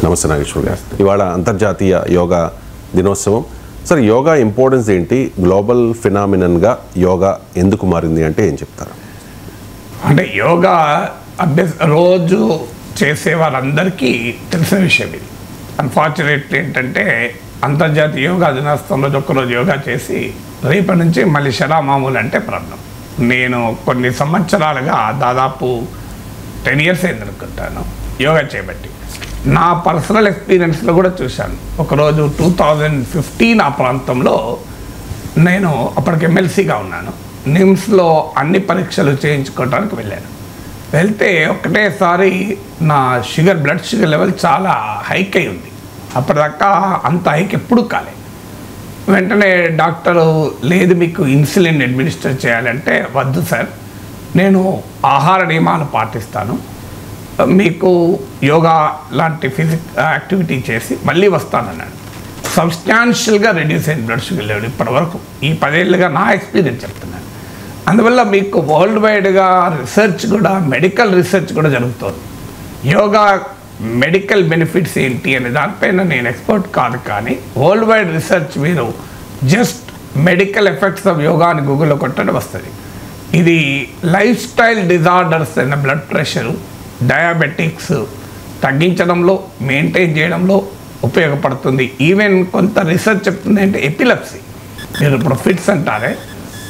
నమస్తే నాగేశ్వర్ గారు. ఇవాళ అంతర్జాతీయ యోగా దినోత్సవం. సార్, యోగా ఇంపార్టెన్స్ ఏంటి? గ్లోబల్ ఫినామినన్గా యోగా ఎందుకు మారింది అంటే ఏం చెప్తారు? అంటే యోగా రోజు చేసే వారందరికీ తెలిసిన విషయం ఇది. అన్ఫార్చునేట్లీ ఏంటంటే అంతర్జాతీయ యోగా దినోత్సవంలో ఒక్కరోజు యోగా చేసి రేపటి నుంచి మళ్ళీ షరా మామూలు అంటే ప్రాబ్లం. నేను కొన్ని సంవత్సరాలుగా దాదాపు 10 years అయింది అనుకుంటాను యోగా చేయబట్టి. నా పర్సనల్ ఎక్స్పీరియన్స్లో కూడా చూశాను. ఒకరోజు 2015 ఆ ప్రాంతంలో నేను అప్పటికి ఎమ్మెల్సీగా ఉన్నాను. నిమ్స్లో అన్ని పరీక్షలు చేయించుకోవడానికి వెళ్ళాను. వెళ్తే ఒకటేసారి నా బ్లడ్ షుగర్ లెవెల్ చాలా హైక్ అయి ఉంది. అప్పటిదాకా అంత హైక్ ఎప్పుడు కాలే. వెంటనే డాక్టరు, లేదు మీకు ఇన్సులిన్ అడ్మినిస్టర్ చేయాలంటే, వద్దు సార్, నేను ఆహార నియమాలు పాటిస్తాను, మీకు యోగా లాంటి యాక్టివిటీ చేసి మళ్ళీ వస్తానన్నాడు. సబ్స్టాన్షియల్గా రెడ్యూస్ అయింది బ్లడ్ షుగర్ లెవెల్ ఇప్పటివరకు. ఈ 10 ఏళ్ళుగా నా ఎక్స్పీరియన్స్ చెప్తున్నాను. అందువల్ల మీకు వరల్డ్ వైడ్గా రీసెర్చ్ కూడా, మెడికల్ రీసెర్చ్ కూడా జరుగుతుంది. యోగా మెడికల్ బెనిఫిట్స్ ఏంటి అనే దానిపైన నేను ఎక్స్పర్ట్ కాదు, కానీ వరల్డ్ వైడ్ రీసెర్చ్ మీరు just medical effects of yoga అని గూగుల్లో కొట్టడం వస్తుంది. ఇది లైఫ్ స్టైల్ డిజార్డర్స్ అయిన బ్లడ్ ప్రెషరు, డయాబెటిక్స్ తగ్గించడంలో, మెయింటైన్ చేయడంలో ఉపయోగపడుతుంది. ఈవెన్ కొంత రీసెర్చ్ చెప్తుంది అంటే ఎపిలెప్సీ, మీరు ఇప్పుడు ఫిట్స్ అంటారే,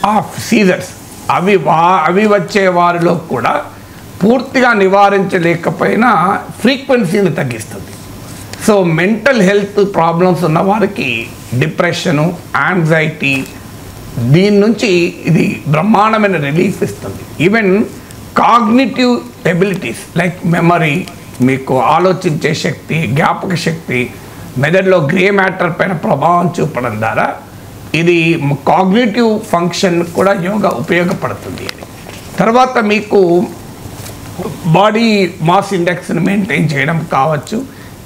ఆ సీజర్స్ అవి వచ్చే వారిలో కూడా పూర్తిగా నివారించలేకపోయినా ఫ్రీక్వెన్సీని తగ్గిస్తుంది. సో మెంటల్ హెల్త్ ప్రాబ్లమ్స్ ఉన్న వారికి డిప్రెషను, యాంగ్జైటీ, దీని నుంచి ఇది బ్రహ్మాండమైన రిలీఫ్ ఇస్తుంది. Even cognitive abilities like memory, మీకు ఆలోచించే శక్తి, జ్ఞాపక శక్తి, మెదడులో గ్రే మ్యాటర్ పైన ప్రభావం చూపడం ద్వారా ఇది కాగ్నిటివ్ ఫంక్షన్ కూడా యోగా ఉపయోగపడుతుంది. తర్వాత మీకు బాడీ మాస్ ఇండెక్స్ని మెయింటైన్ చేయడం కావచ్చు.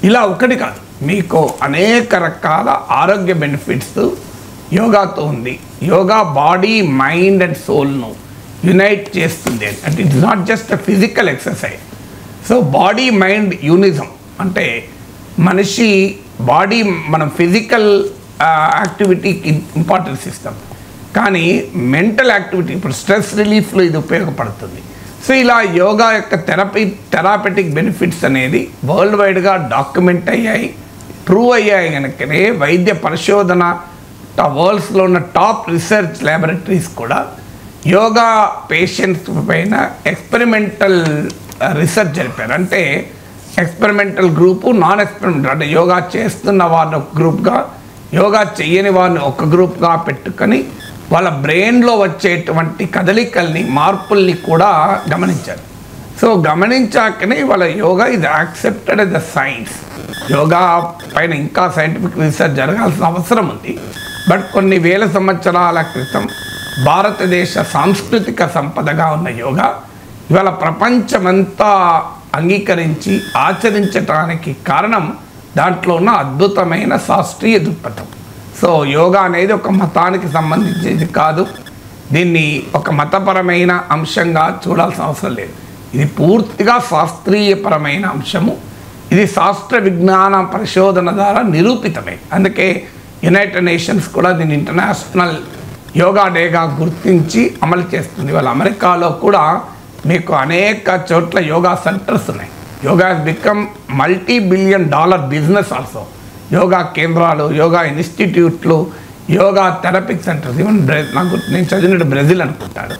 ఇలా ఒకటి కాదు, మీకు అనేక రకాల ఆరోగ్య బెనిఫిట్స్ యోగాతో ఉంది. యోగా బాడీ, మైండ్ అండ్ సోల్ను యునైట్ చేస్తుంది. అంటే it's not just a physical exercise. So body mind యూనిజం అంటే మనిషి బాడీ, మనం ఫిజికల్ యాక్టివిటీకి ఇంపార్టెన్స్ ఇస్తాం, కానీ మెంటల్ యాక్టివిటీ, ఇప్పుడు స్ట్రెస్ రిలీఫ్లో ఇది ఉపయోగపడుతుంది. సో ఇలా యోగా యొక్క థెరాపెటిక్ బెనిఫిట్స్ అనేది వరల్డ్ వైడ్గా డాక్యుమెంట్ అయ్యాయి, ప్రూవ్ అయ్యాయి. కనుకనే వైద్య పరిశోధన వరల్డ్స్లో ఉన్న టాప్ రీసెర్చ్ ల్యాబొరేటరీస్ కూడా యోగా పేషెంట్స్ పైన ఎక్స్పెరిమెంటల్ రీసెర్చ్ జరిపారు. అంటే ఎక్స్పెరిమెంటల్ గ్రూపు, నాన్ ఎక్స్పెరిమెంటల్, అంటే యోగా చేస్తున్న వారిని ఒక గ్రూప్గా, యోగా చేయని వారిని ఒక గ్రూప్గా పెట్టుకొని వాళ్ళ బ్రెయిన్లో వచ్చేటువంటి కదలికల్ని, మార్పుల్ని కూడా గమనించారు. సో గమనించాకనే వాళ్ళ యోగా ఇది accepted as the science. Yoga పైన ఇంకా సైంటిఫిక్ రీసెర్చ్ జరగాల్సిన అవసరం ఉంది. బట్ కొన్ని వేల సంవత్సరాల క్రితం భారతదేశ సాంస్కృతిక సంపదగా ఉన్న యోగా ఇవాళ ప్రపంచమంతా అంగీకరించి ఆచరించడానికి కారణం దాంట్లో ఉన్న అద్భుతమైన శాస్త్రీయ దృక్పథం. సో యోగా అనేది ఒక మతానికి సంబంధించేది కాదు, దీన్ని ఒక మతపరమైన అంశంగా చూడాల్సిన అవసరం లేదు. ఇది పూర్తిగా శాస్త్రీయపరమైన అంశము. ఇది శాస్త్ర విజ్ఞాన పరిశోధన ద్వారా నిరూపితమే. అందుకే యునైటెడ్ నేషన్స్ కూడా దీన్ని ఇంటర్నేషనల్ యోగా డేగా గుర్తించి అమలు చేస్తుంది. వాళ్ళ అమెరికాలో కూడా మీకు అనేక చోట్ల యోగా సెంటర్స్ ఉన్నాయి. Yoga has become $multi-billion business also. Yoga కేంద్రాలు, యోగా ఇన్స్టిట్యూట్లు, యోగా థెరపిక్ సెంటర్స్, ఈవెన్ నేను చదివినట్టు బ్రెజిల్ అనుకుంటాను.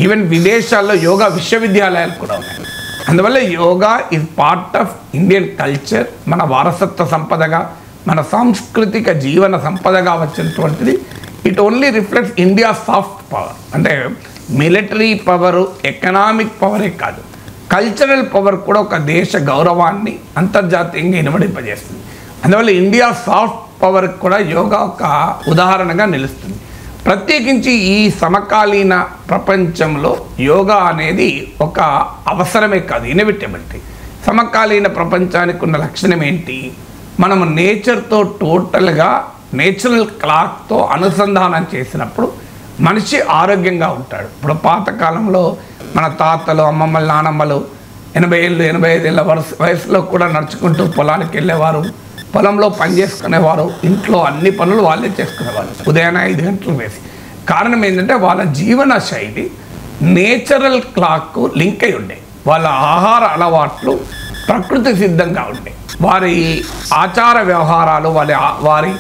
ఈవెన్ విదేశాల్లో యోగా విశ్వవిద్యాలయాలు కూడా ఉన్నాయి. అందువల్ల yoga is part of Indian culture. మన వారసత్వ సంపదగా, మన సాంస్కృతిక జీవన సంపదగా వచ్చినటువంటిది. It only reflects India soft power. అంటే మిలిటరీ పవరు, ఎకనామిక్ పవరే కాదు, కల్చరల్ పవర్ కూడా ఒక దేశ గౌరవాన్ని అంతర్జాతీయంగా ఇనుమడింపజేస్తుంది. అందువల్ల ఇండియా సాఫ్ట్ పవర్ కూడా యోగా ఒక ఉదాహరణగా నిలుస్తుంది. ప్రత్యేకించి ఈ సమకాలీన ప్రపంచంలో యోగా అనేది ఒక అవసరమే కాదు, ఇన్ఎవిటబిలిటీ. సమకాలీన ప్రపంచానికి ఉన్న లక్షణం ఏంటి? మనము నేచర్తో టోటల్గా నేచురల్ క్లాక్తో అనుసంధానం చేసినప్పుడు మనిషి ఆరోగ్యంగా ఉంటాడు. ఇప్పుడు పాతకాలంలో మన తాతలు, అమ్మమ్మలు, నానమ్మలు 80 ఏళ్ళు 85 ఏళ్ళ వయసులో కూడా నడుచుకుంటూ పొలానికి వెళ్ళేవారు, పొలంలో పని చేసుకునేవారు, ఇంట్లో అన్ని పనులు వాళ్ళే చేసుకునేవారు ఉదయాన్నే 5 గంటలు వేసి. కారణం ఏంటంటే వాళ్ళ జీవన శైలి నేచురల్ క్లాక్కు లింక్ అయి ఉండే, వాళ్ళ ఆహార అలవాట్లు ప్రకృతి సిద్ధంగా ఉండే, వారి ఆచార వ్యవహారాలు వారి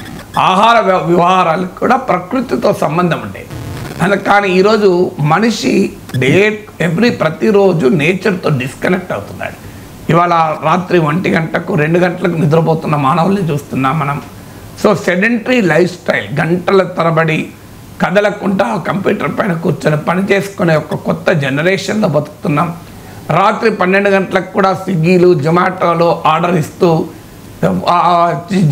ఆహార వ్యవహారాలకు కూడా ప్రకృతితో సంబంధం ఉండేది. కానీ ఈరోజు మనిషి ప్రతిరోజు నేచర్తో డిస్కనెక్ట్ అవుతున్నాడు. ఇవాళ రాత్రి 1 గంటకు 2 గంటలకు నిద్రపోతున్న మానవుల్ని చూస్తున్నాం మనం. సో సెడెంటరీ లైఫ్ స్టైల్, గంటల తరబడి కదలకుండా కంప్యూటర్ పైన కూర్చొని పని చేసుకునే ఒక కొత్త జనరేషన్లో బతుకుతున్నాం. రాత్రి 12 గంటలకు కూడా స్విగ్గీలు జొమాటోలో ఆర్డర్ ఇస్తూ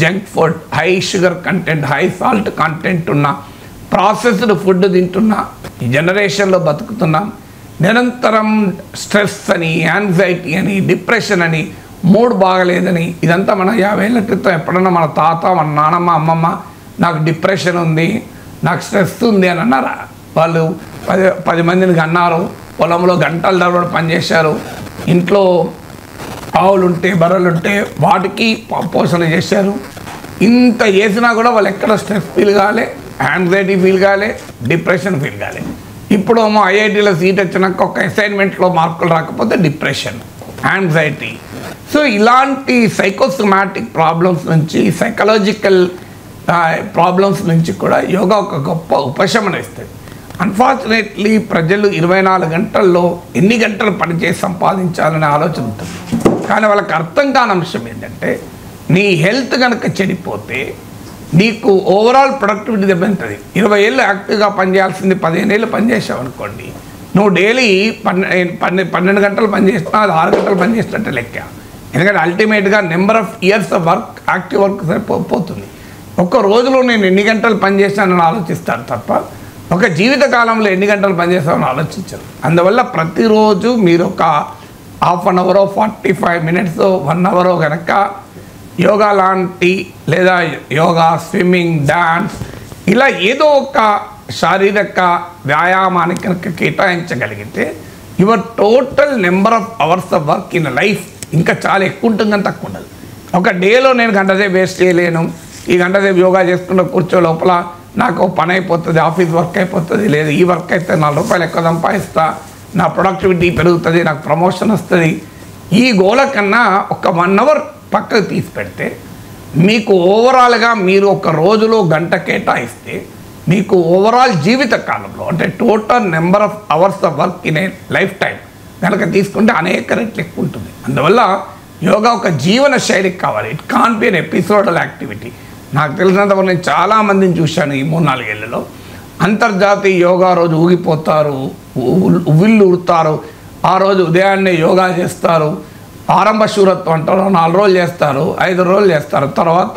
junk food, high sugar content, high salt content ఉన్న ప్రాసెస్డ్ ఫుడ్ తింటున్న ఈ జనరేషన్లో బతుకుతున్నాం. నిరంతరం స్ట్రెస్ అని, యాంగ్జైటీ అని, డిప్రెషన్ అని, మూడ్ బాగలేదని, ఇదంతా మన 50 ఏళ్ల క్రితం ఎప్పుడన్నా మన తాత, మన నానమ్మ, అమ్మమ్మ నాకు డిప్రెషన్ ఉంది, నాకు స్ట్రెస్ ఉంది అని అన్నారా? వాళ్ళు 10 మందిని అన్నారు, పొలంలో గంటల తరబడి పనిచేశారు, ఇంట్లో ఆవులుంటే బర్రెలుంటే వాటికి పోషణ చేశారు. ఇంత చేసినా కూడా వాళ్ళు ఎక్కడ స్ట్రెస్ ఫీల్ కాలే, యాంగ్జైటీ ఫీల్ కాలే, డిప్రెషన్ ఫీల్ కాలే. ఇప్పుడు ఏమో ఐఐటీలో సీట్ వచ్చినాక ఒక అసైన్మెంట్లో మార్కులు రాకపోతే డిప్రెషన్, యాంగ్జైటీ. సో ఇలాంటి సైకోసోమాటిక్ ప్రాబ్లమ్స్ నుంచి, సైకలాజికల్ ప్రాబ్లమ్స్ నుంచి కూడా యోగా ఒక గొప్ప ఉపశమనం ఇస్తుంది. అన్ఫార్చునేట్లీ ప్రజలు 24 గంటల్లో ఎన్ని గంటలు పనిచేసి సంపాదించాలనే ఆలోచన ఉంటుంది. కానీ వాళ్ళకి అర్థం కాని అంశం ఏంటంటే, నీ హెల్త్ కనుక చెడిపోతే నీకు ఓవరాల్ ప్రొడక్టివిటీ దెబ్బతింటుంది. 20 ఏళ్ళు యాక్టివ్గా పనిచేయాల్సింది 15 ఏళ్ళు పనిచేసావు అనుకోండి, నువ్వు డైలీ 12 గంటలు పనిచేసినా అది 6 గంటలు పనిచేసినట్టే లెక్క. ఎందుకంటే అల్టిమేట్గా number of years of work, active work సరిపోతుంది. ఒక్క రోజులో నేను ఎన్ని గంటలు పనిచేస్తానని ఆలోచిస్తాను తప్ప ఒక జీవిత కాలంలో ఎన్ని గంటలు పనిచేస్తామని ఆలోచించరు. అందువల్ల ప్రతిరోజు మీరు ఒక ½ అన్ అవరో, 45 మినిట్స్, 1 అవరో కనుక యోగా లాంటి, లేదా యోగా, స్విమ్మింగ్, డాన్స్, ఇలా ఏదో ఒక శారీరక వ్యాయామానికి కనుక కేటాయించగలిగితే your total number of hours of work in life ఇంకా చాలా ఎక్కువ ఉంటుందని తక్కువ ఉండదు. ఒక డేలో నేను గంటసేపు వేస్ట్ చేయలేను, ఈ గంటసేపు యోగా చేసుకుంటూ కూర్చో లోపల నాకు పని అయిపోతుంది, ఆఫీస్ వర్క్ అయిపోతుంది, లేదు ఈ వర్క్ అయితే 4 రూపాయలు ఎక్కువ సంపాదిస్తా, నా ప్రొడక్టివిటీ పెరుగుతుంది, నాకు ప్రమోషన్ వస్తుంది, ఈ గోల కన్నా ఒక 1 అవర్ పక్కకు తీసి పెడితే మీకు ఓవరాల్గా మీరు ఒక రోజులో గంట కేటాయిస్తే మీకు ఓవరాల్ జీవిత కాలంలో, అంటే total number of hours of work in a life time కనుక తీసుకుంటే అనేక రెట్లు ఎక్కువ ఉంటుంది. అందువల్ల యోగా ఒక జీవన శైలికి కావాలి. It can be an episodal activity. నాకు తెలిసినంతవరకు నేను చాలామందిని చూశాను ఈ 3-4 ఏళ్లలో. అంతర్జాతీయ యోగా రోజు ఊగిపోతారు, ఉవ్విళ్ళు ఊరుతారు, ఆ రోజు ఉదయాన్నే యోగా చేస్తారు, ఆరంభ శూరత్వం అంటారు, 4 రోజులు చేస్తారు, 5 రోజులు చేస్తారు, తర్వాత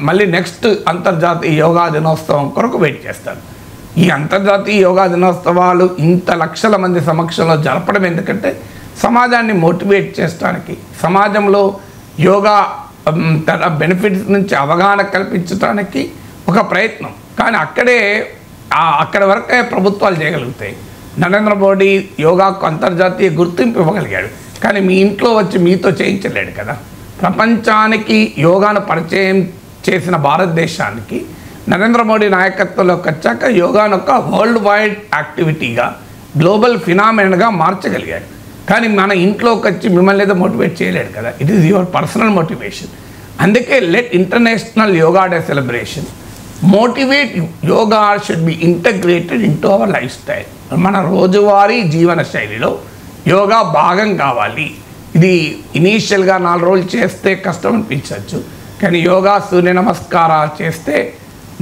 మళ్ళీ నెక్స్ట్ అంతర్జాతీయ యోగా దినోత్సవం కొరకు వెయిట్ చేస్తారు. ఈ అంతర్జాతీయ యోగా దినోత్సవాలు ఇంత లక్షల మంది సమక్షంలో జరపడం ఎందుకంటే సమాజాన్ని మోటివేట్ చేయడానికి, సమాజంలో యోగా తన బెనిఫిట్స్ నుంచి అవగాహన కల్పించడానికి ఒక ప్రయత్నం. కానీ అక్కడి వరకే ప్రభుత్వాలు చేయగలుగుతాయి. నరేంద్ర మోడీ యోగాకు అంతర్జాతీయ గుర్తింపు ఇవ్వగలిగాడు, కానీ మీ ఇంట్లో వచ్చి మీతో చేయించలేడు కదా. ప్రపంచానికి యోగాను పరిచయం చేసిన భారతదేశానికి నరేంద్ర మోడీ నాయకత్వంలోకి వచ్చాక యోగాను ఒక వరల్డ్ వైడ్ యాక్టివిటీగా, గ్లోబల్ ఫినామినన్గా మార్చగలిగాడు. కానీ మన ఇంట్లోకి వచ్చి మిమ్మల్ని ఏదో మోటివేట్ చేయలేడు కదా. It is your personal motivation. అందుకే let International Yoga Day celebration motivate you. Yoga should be integrated into our lifestyle. మన రోజువారీ జీవన శైలిలో యోగా భాగం కావాలి. ఇది ఇనీషియల్గా 4 రోజులు చేస్తే కష్టం అనిపించవచ్చు, కానీ యోగా, సూర్య నమస్కారాలు చేస్తే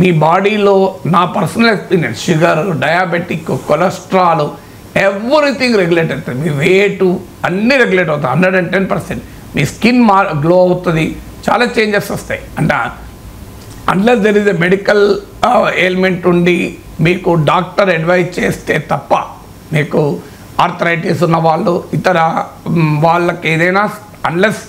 మీ బాడీలో, నా personal experience, sugar, diabetic, cholesterol, everything regulate అవుతుంది. మీ వెయిట్ అన్నీ రెగ్యులేట్ అవుతాయి 110%. మీ స్కిన్ గ్లో అవుతుంది, చాలా చేంజెస్ వస్తాయి. అంటే unless there is a medical ailment ఉండి మీకు డాక్టర్ అడ్వైజ్ చేస్తే తప్ప, మీకు ఆర్థరైటిస్ ఉన్న వాళ్ళు, ఇతర వాళ్ళకి ఏదైనా, అన్లెస్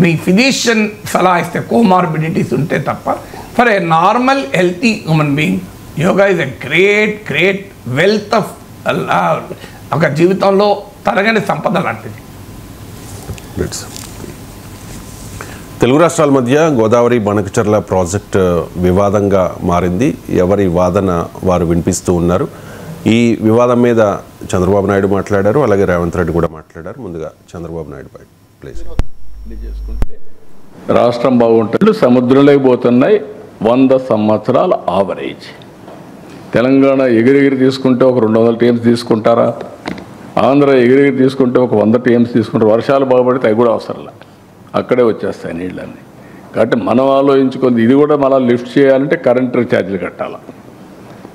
మీ ఫిజిషియన్ సలహా ఇస్తే, కోమార్బిడిటీస్ ఉంటే తప్ప, for a normal healthy human being yoga is a great wealth of ఒక జీవితంలో తరగని సంపద లాంటిది. తెలుగు రాష్ట్రాల మధ్య గోదావరి బనకచర్ల ప్రాజెక్ట్ వివాదంగా మారింది. ఎవరి వాదన వారు వినిపిస్తూ ఉన్నారు. ఈ వివాదం మీద చంద్రబాబు నాయుడు మాట్లాడారు, అలాగే రేవంత్ రెడ్డి కూడా మాట్లాడారు. ముందుగా చంద్రబాబు నాయుడు ప్లీజ్. రాష్ట్రం బాగుంటుంది. సముద్రంలోకి పోతున్నాయి 100 సంవత్సరాల ఆవరేజ్. తెలంగాణ ఎగిరెగిరి తీసుకుంటే ఒక 200 టీఎంస్ తీసుకుంటారా? ఆంధ్ర ఎగిరెగిరి తీసుకుంటే ఒక 100 టీఎంస్ తీసుకుంటారు. వర్షాలు బాగుపడితే అవి కూడా అవసరంలా, అక్కడే వచ్చేస్తాయి నీళ్ళన్నీ. కాబట్టి మనం ఆలోచించుకుంది ఇది కూడా మళ్ళీ లిఫ్ట్ చేయాలంటే కరెంటు ఛార్జీలు కట్టాలి.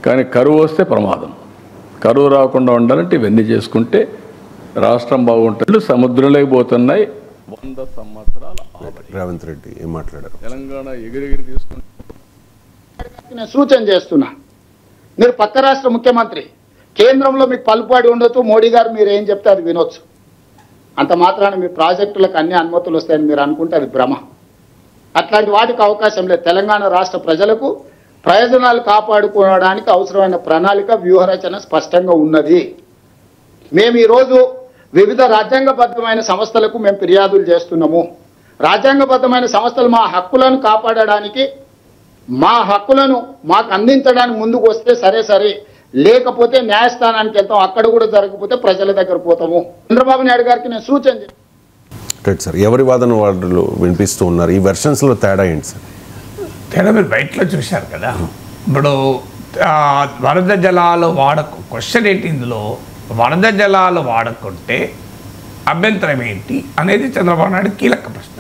కానీ కరువు వస్తే ప్రమాదం. కరువు రాకుండా ఉండాలంటే ఇవన్నీ చేసుకుంటే రాష్ట్రం బాగుంటుంది. సముద్రంలోకి పోతున్నాయి 100 సంవత్సరాల ఆవరేజ్. రేవంత్ రెడ్డి ఏం మాట్లాడారు? తెలంగాణ ఎగిరెగిరి తీసుకుంటే నేను సూచన చేస్తున్నా, మీరు పక్క రాష్ట్ర ముఖ్యమంత్రి, కేంద్రంలో మీకు పలుపాడి ఉండొచ్చు, మోడీ గారు మీరు ఏం చెప్తే అది వినొచ్చు. అంత మాత్రాన మీ ప్రాజెక్టులకు అన్ని అనుమతులు వస్తాయని మీరు అనుకుంటే అది భ్రమ. అట్లాంటి వాటికి అవకాశం లేదు. తెలంగాణ రాష్ట్ర ప్రజలకు ప్రయోజనాలు కాపాడుకోవడానికి అవసరమైన ప్రణాళిక, వ్యూహరచన స్పష్టంగా ఉన్నది. మేము ఈరోజు వివిధ రాజ్యాంగబద్ధమైన సంస్థలకు మేము ఫిర్యాదులు చేస్తున్నాము. రాజ్యాంగబద్ధమైన సంస్థలు మా హక్కులను కాపాడడానికి, మా హక్కులను మాకు అందించడానికి ముందుకు వస్తే సరే, లేకపోతే న్యాయస్థానానికి వెళ్తాం. అక్కడ కూడా జరగకపోతే ప్రజల దగ్గర పోతాము. చంద్రబాబు నాయుడు గారికి నేను సూచన సార్, ఎవరి వాదన వాళ్ళు వినిపిస్తూ ఉన్నారు? ఈ వెర్షన్స్లో తేడా ఏంటి సార్? తేడా మీరు బయటలో చూశారు కదా. ఇప్పుడు వరద జలాలు క్వశ్చన్ ఏంటి ఇందులో? వరద జలాలు వాడకుంటే అభ్యంతరం ఏంటి అనేది చంద్రబాబు నాయుడు కీలక ప్రశ్న.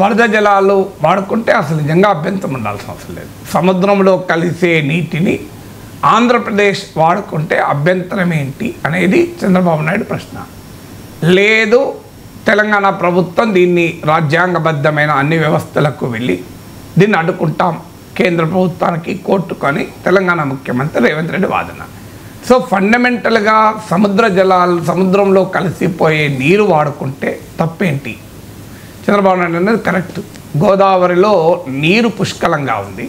వరద జలాలు వాడుకుంటే అసలు నిజంగా అభ్యంతరం ఉండాల్సిన అవసరం లేదు. సముద్రంలో కలిసే నీటిని ఆంధ్రప్రదేశ్ వాడుకుంటే అభ్యంతరం ఏంటి అనేది చంద్రబాబు నాయుడు ప్రశ్న. లేదు, తెలంగాణ ప్రభుత్వం దీన్ని రాజ్యాంగబద్ధమైన అన్ని వ్యవస్థలకు వెళ్ళి దీన్ని అడ్డుకుంటాం కేంద్ర ప్రభుత్వానికి కోర్టుకొని తెలంగాణ ముఖ్యమంత్రి రేవంత్ రెడ్డి వాదన. సో ఫండమెంటల్గా సముద్రంలో కలిసిపోయే నీరు వాడుకుంటే తప్పేంటి? చంద్రబాబు నాయుడు అనేది కరెక్ట్. గోదావరిలో నీరు పుష్కలంగా ఉంది,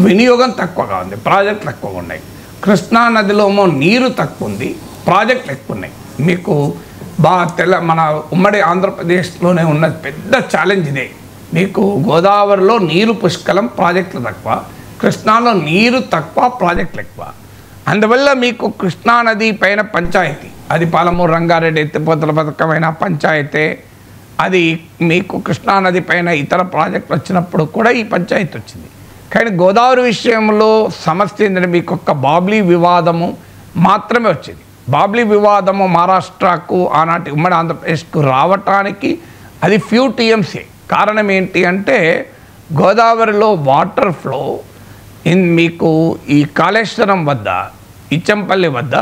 వినియోగం తక్కువగా ఉంది, ప్రాజెక్టులు ఎక్కువగా ఉన్నాయి. కృష్ణా నదిలోమో నీరు తక్కువ ఉంది, ప్రాజెక్టులు ఎక్కువ ఉన్నాయి. మీకు మన ఉమ్మడి ఆంధ్రప్రదేశ్లోనే ఉన్న పెద్ద ఛాలెంజ్ ఇదే. మీకు గోదావరిలో నీరు పుష్కలం, ప్రాజెక్టులు తక్కువ. కృష్ణాలో నీరు తక్కువ, ప్రాజెక్టులు ఎక్కువ. అందువల్ల మీకు కృష్ణానది పైన పంచాయతీ, అది పాలమూరు రంగారెడ్డి ఎత్తిపోతల పథకమైన పంచాయతే, అది మీకు కృష్ణానది పైన ఇతర ప్రాజెక్టులు వచ్చినప్పుడు కూడా ఈ పంచాయతీ వచ్చింది. కానీ గోదావరి విషయంలో సమస్య ఏంటంటే మీకు ఒక్క బాబ్లీ వివాదము మాత్రమే వచ్చింది. బాబ్లీ వివాదము మహారాష్ట్రకు, ఆనాటి ఉమ్మడి ఆంధ్రప్రదేశ్కు రావటానికి అది ఫ్యూ టీఎంసీ. కారణం ఏంటి అంటే గోదావరిలో వాటర్ ఫ్లో మీకు ఈ కాళేశ్వరం వద్ద, ఇచ్చంపల్లి వద్ద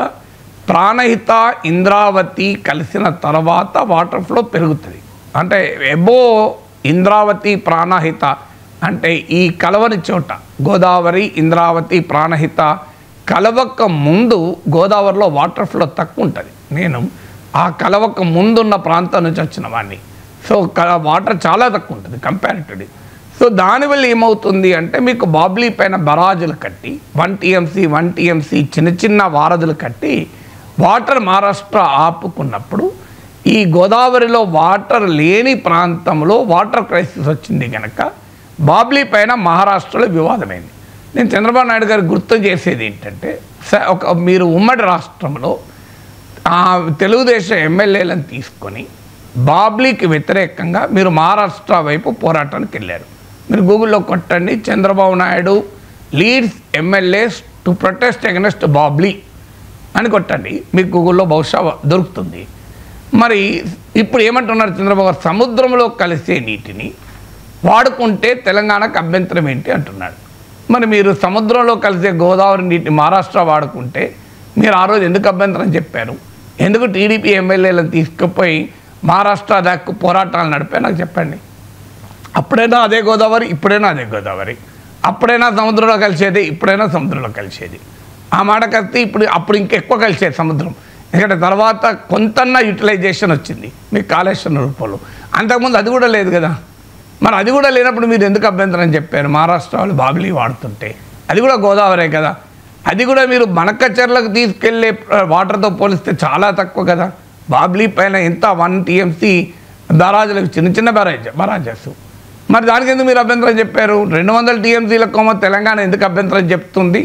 ప్రాణహిత, ఇంద్రావతి కలిసిన తర్వాత వాటర్ ఫ్లో పెరుగుతుంది. అంటే ఎబో ఇంద్రావతి, ప్రాణహిత అంటే ఈ కలవని చోట గోదావరి, ఇంద్రావతి, ప్రాణహిత కలవక ముందు గోదావరిలో వాటర్ ఫ్లో తక్కువ ఉంటుంది. నేను ఆ కలవక ముందున్న ప్రాంతం నుంచి వచ్చిన వాడిని. సో వాటర్ చాలా తక్కువ ఉంటుంది కంపారిటివ్లీ. సో దానివల్ల ఏమవుతుంది అంటే మీకు బాబ్లీ పైన బరాజులు కట్టి 1 టీఎంసీ చిన్న చిన్న వారధులు కట్టి వాటర్ మహారాష్ట్ర ఆపుకున్నప్పుడు ఈ గోదావరిలో వాటర్ లేని ప్రాంతంలో వాటర్ క్రైసిస్ వచ్చింది కనుక బాబ్లీ పైన మహారాష్ట్రలో వివాదమైంది. నేను చంద్రబాబు నాయుడు గారికి గుర్తు చేసేది ఏంటంటే, మీరు ఉమ్మడి రాష్ట్రంలో తెలుగుదేశం ఎమ్మెల్యేలను తీసుకొని బాబ్లీకి వ్యతిరేకంగా మీరు మహారాష్ట్ర వైపు పోరాటానికి వెళ్ళారు. మీరు గూగుల్లో కొట్టండి, Chandrababu Naidu leads MLAs to protest against Babli అని కొట్టండి, మీకు గూగుల్లో బహుశా దొరుకుతుంది. మరి ఇప్పుడు ఏమంటున్నారు చంద్రబాబు గారు? సముద్రంలో కలిసే నీటిని వాడుకుంటే తెలంగాణకు అభ్యంతరం ఏంటి అంటున్నాడు. మరి మీరు సముద్రంలో కలిసే గోదావరి నీటిని మహారాష్ట్ర వాడుకుంటే మీరు ఆ రోజు ఎందుకు అభ్యంతరం చెప్పారు? ఎందుకు టీడీపీ ఎమ్మెల్యేలను తీసుకుపోయి మహారాష్ట్ర దాకా పోరాటాలు నడిపారు నాకు చెప్పండి. అప్పుడైనా అదే గోదావరి, ఇప్పుడైనా అదే గోదావరి. అప్పుడైనా సముద్రంలో కలిసేది, ఇప్పుడైనా సముద్రంలో కలిసేది. ఆ మాట కలిస్తే అప్పుడు ఇంకెక్కువ కలిసేది సముద్రం. ఎందుకంటే తర్వాత కొంతన్నా యూటిలైజేషన్ వచ్చింది మీకు కాళేశ్వరం రూపంలో. అంతకుముందు అది కూడా లేదు కదా. మరి అది కూడా లేనప్పుడు మీరు ఎందుకు అభ్యంతరం చెప్పారు? మహారాష్ట్ర వాళ్ళు బాబ్లీ వాడుతుంటే అది కూడా గోదావరే కదా. అది కూడా మీరు బనకచెర్లకు తీసుకెళ్లే వాటర్తో పోలిస్తే చాలా తక్కువ కదా. బాబ్లీ పైన ఎంత 1 TMC బరాజులకు చిన్న చిన్న బరాజెస్. మరి దానికి ఎందుకు మీరు అభ్యంతరం చెప్పారు? 200 TMCలకు తెలంగాణ ఎందుకు అభ్యంతరం చెప్తుంది?